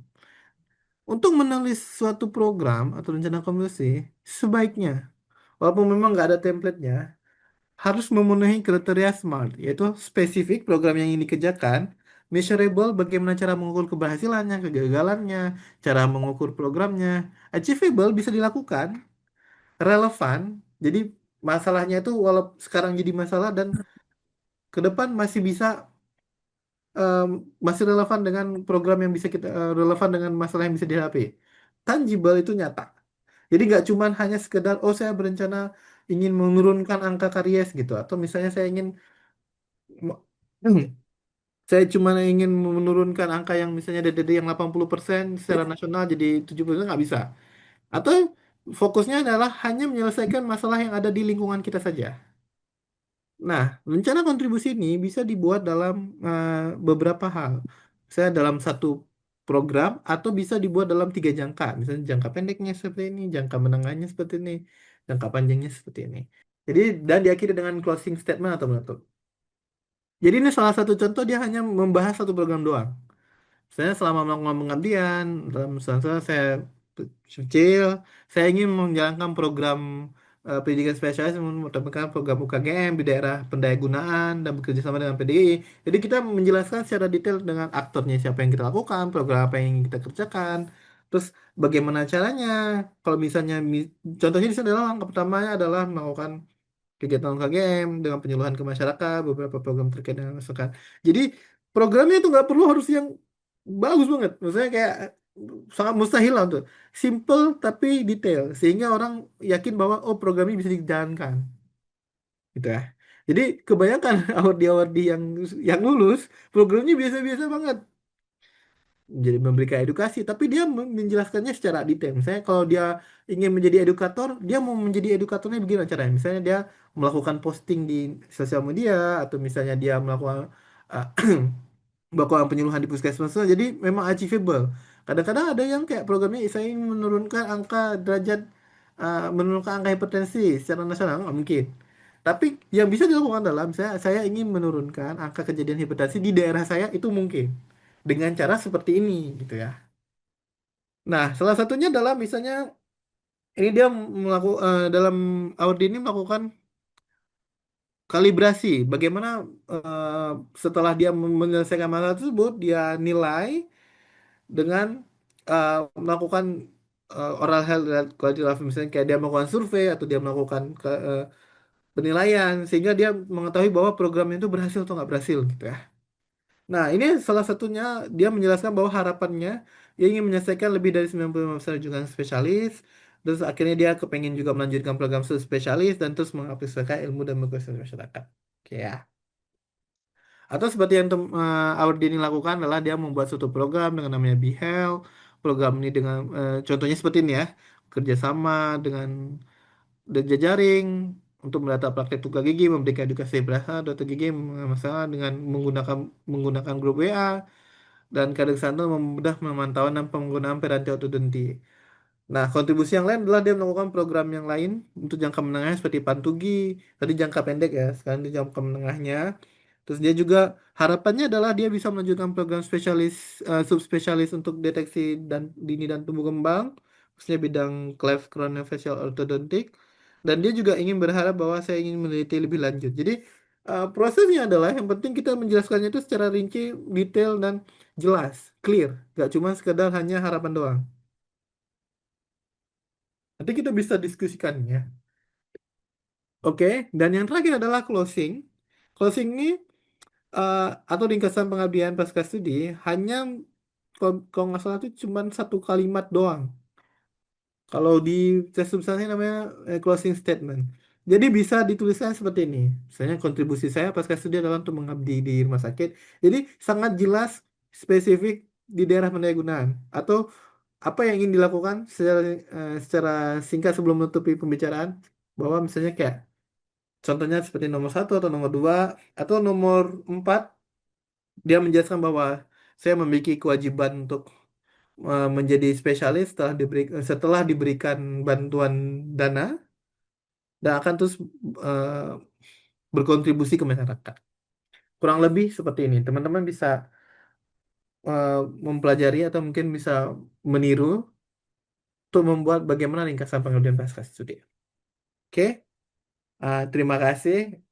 Untuk menulis suatu program atau rencana kontribusi, sebaiknya, walaupun memang nggak ada template-nya, harus memenuhi kriteria SMART, yaitu spesifik program yang ingin dikerjakan, measurable, bagaimana cara mengukur keberhasilannya, kegagalannya, cara mengukur programnya, achievable, bisa dilakukan, relevan, jadi masalahnya itu walau sekarang jadi masalah dan ke depan masih bisa em, masih relevan dengan program yang bisa kita relevan dengan masalah yang bisa dihadapi. Tangible itu nyata. Jadi nggak cuman hanya sekedar oh saya berencana ingin menurunkan angka karies gitu atau misalnya saya ingin saya cuma ingin menurunkan angka yang misalnya dari yang 80% secara nasional jadi 70% nggak bisa. Atau fokusnya adalah hanya menyelesaikan masalah yang ada di lingkungan kita saja. Nah, rencana kontribusi ini bisa dibuat dalam beberapa hal. Misalnya dalam satu program atau bisa dibuat dalam tiga jangka. Misalnya jangka pendeknya seperti ini, jangka menengahnya seperti ini, jangka panjangnya seperti ini. Jadi, dan diakhiri dengan closing statement atau menutup. Jadi ini salah satu contoh dia hanya membahas satu program doang. Saya selama melakukan pengabdian, dalam masa saya kecil, saya ingin menjalankan program pendidikan spesialis, menemukan program UKGM di daerah pendayagunaan dan bekerja sama dengan PDI. Jadi kita menjelaskan secara detail dengan aktornya siapa yang kita lakukan, program apa yang ingin kita kerjakan, terus bagaimana caranya. Kalau misalnya, contohnya di sini adalah langkah pertamanya adalah melakukan kegiatan UKGM dengan penyuluhan ke masyarakat, beberapa program terkait dengan masyarakat. Jadi programnya itu nggak perlu harus yang bagus banget. Maksudnya kayak sangat mustahil lah untuk simple tapi detail sehingga orang yakin bahwa oh program ini bisa dijalankan gitu ya. Jadi kebanyakan award-award yang lulus programnya biasa-biasa banget. Jadi memberikan edukasi, tapi dia menjelaskannya secara detail. Misalnya kalau dia ingin menjadi edukator, dia mau menjadi edukatornya begini caranya. Misalnya dia melakukan posting di sosial media atau misalnya dia melakukan uh, melakukan penyuluhan di puskesmas. Jadi memang achievable. Kadang-kadang ada yang kayak programnya saya ingin menurunkan angka derajat menurunkan angka hipertensi secara nasional nggak mungkin. Tapi yang bisa dilakukan adalah misalnya saya ingin menurunkan angka kejadian hipertensi di daerah saya itu mungkin dengan cara seperti ini gitu ya. Nah, salah satunya adalah misalnya ini dia melakukan dalam Audi ini melakukan kalibrasi. Bagaimana eh, setelah dia menyelesaikan masalah tersebut, dia nilai dengan melakukan oral health dan quality life misalnya kayak dia melakukan survei atau dia melakukan penilaian sehingga dia mengetahui bahwa programnya itu berhasil atau nggak berhasil gitu ya. Nah, ini salah satunya dia menjelaskan bahwa harapannya dia ingin menyelesaikan lebih dari 95% rujukan spesialis Terus akhirnya dia kepengen juga melanjutkan program studi spesialis dan terus mengaplikasikan ilmu dan berkesan masyarakat. Oke ya. Atau seperti yang Awardini lakukan adalah dia membuat suatu program dengan namanya BeHealth. Program ini dengan contohnya seperti ini ya, kerjasama dengan jejaring untuk mendata praktek tukar gigi, memberikan edukasi berasa dokter gigi masalah dengan menggunakan grup WA dan kadang santu memudah pemantauan dan penggunaan piranti ortodontik. Nah, kontribusi yang lain adalah dia melakukan program yang lain untuk jangka menengah seperti Pantugi, tadi jangka pendek ya, sekarang di jangka menengahnya. Terus dia juga harapannya adalah dia bisa melanjutkan program spesialis, subspesialis untuk deteksi dan dini dan tumbuh kembang, khususnya bidang cleft craniofacial orthodontic. Dan dia juga ingin berharap bahwa saya ingin meneliti lebih lanjut. Jadi prosesnya adalah yang penting kita menjelaskannya itu secara rinci, detail dan jelas, clear, gak cuma sekedar hanya harapan doang. Nanti kita bisa diskusikannya. Oke, dan yang terakhir adalah closing. Closing ini eh, atau ringkasan pengabdian pasca studi hanya kalau nggak salah itu cuma satu kalimat doang. Kalau di tes substansi namanya closing statement. Jadi bisa dituliskan seperti ini. Misalnya kontribusi saya pasca studi adalah untuk mengabdi di rumah sakit. Jadi sangat jelas, spesifik di daerah pendayagunaan. Atau apa yang ingin dilakukan secara singkat sebelum menutupi pembicaraan. Bahwa misalnya kayak contohnya seperti nomor satu atau nomor dua atau nomor empat, dia menjelaskan bahwa saya memiliki kewajiban untuk menjadi spesialis setelah diberikan bantuan dana dan akan terus eh, berkontribusi ke masyarakat. Kurang lebih seperti ini. Teman-teman bisa eh, mempelajari atau mungkin bisa meniru untuk membuat bagaimana ringkasan pengabdian pasca studi. Oke, terima kasih.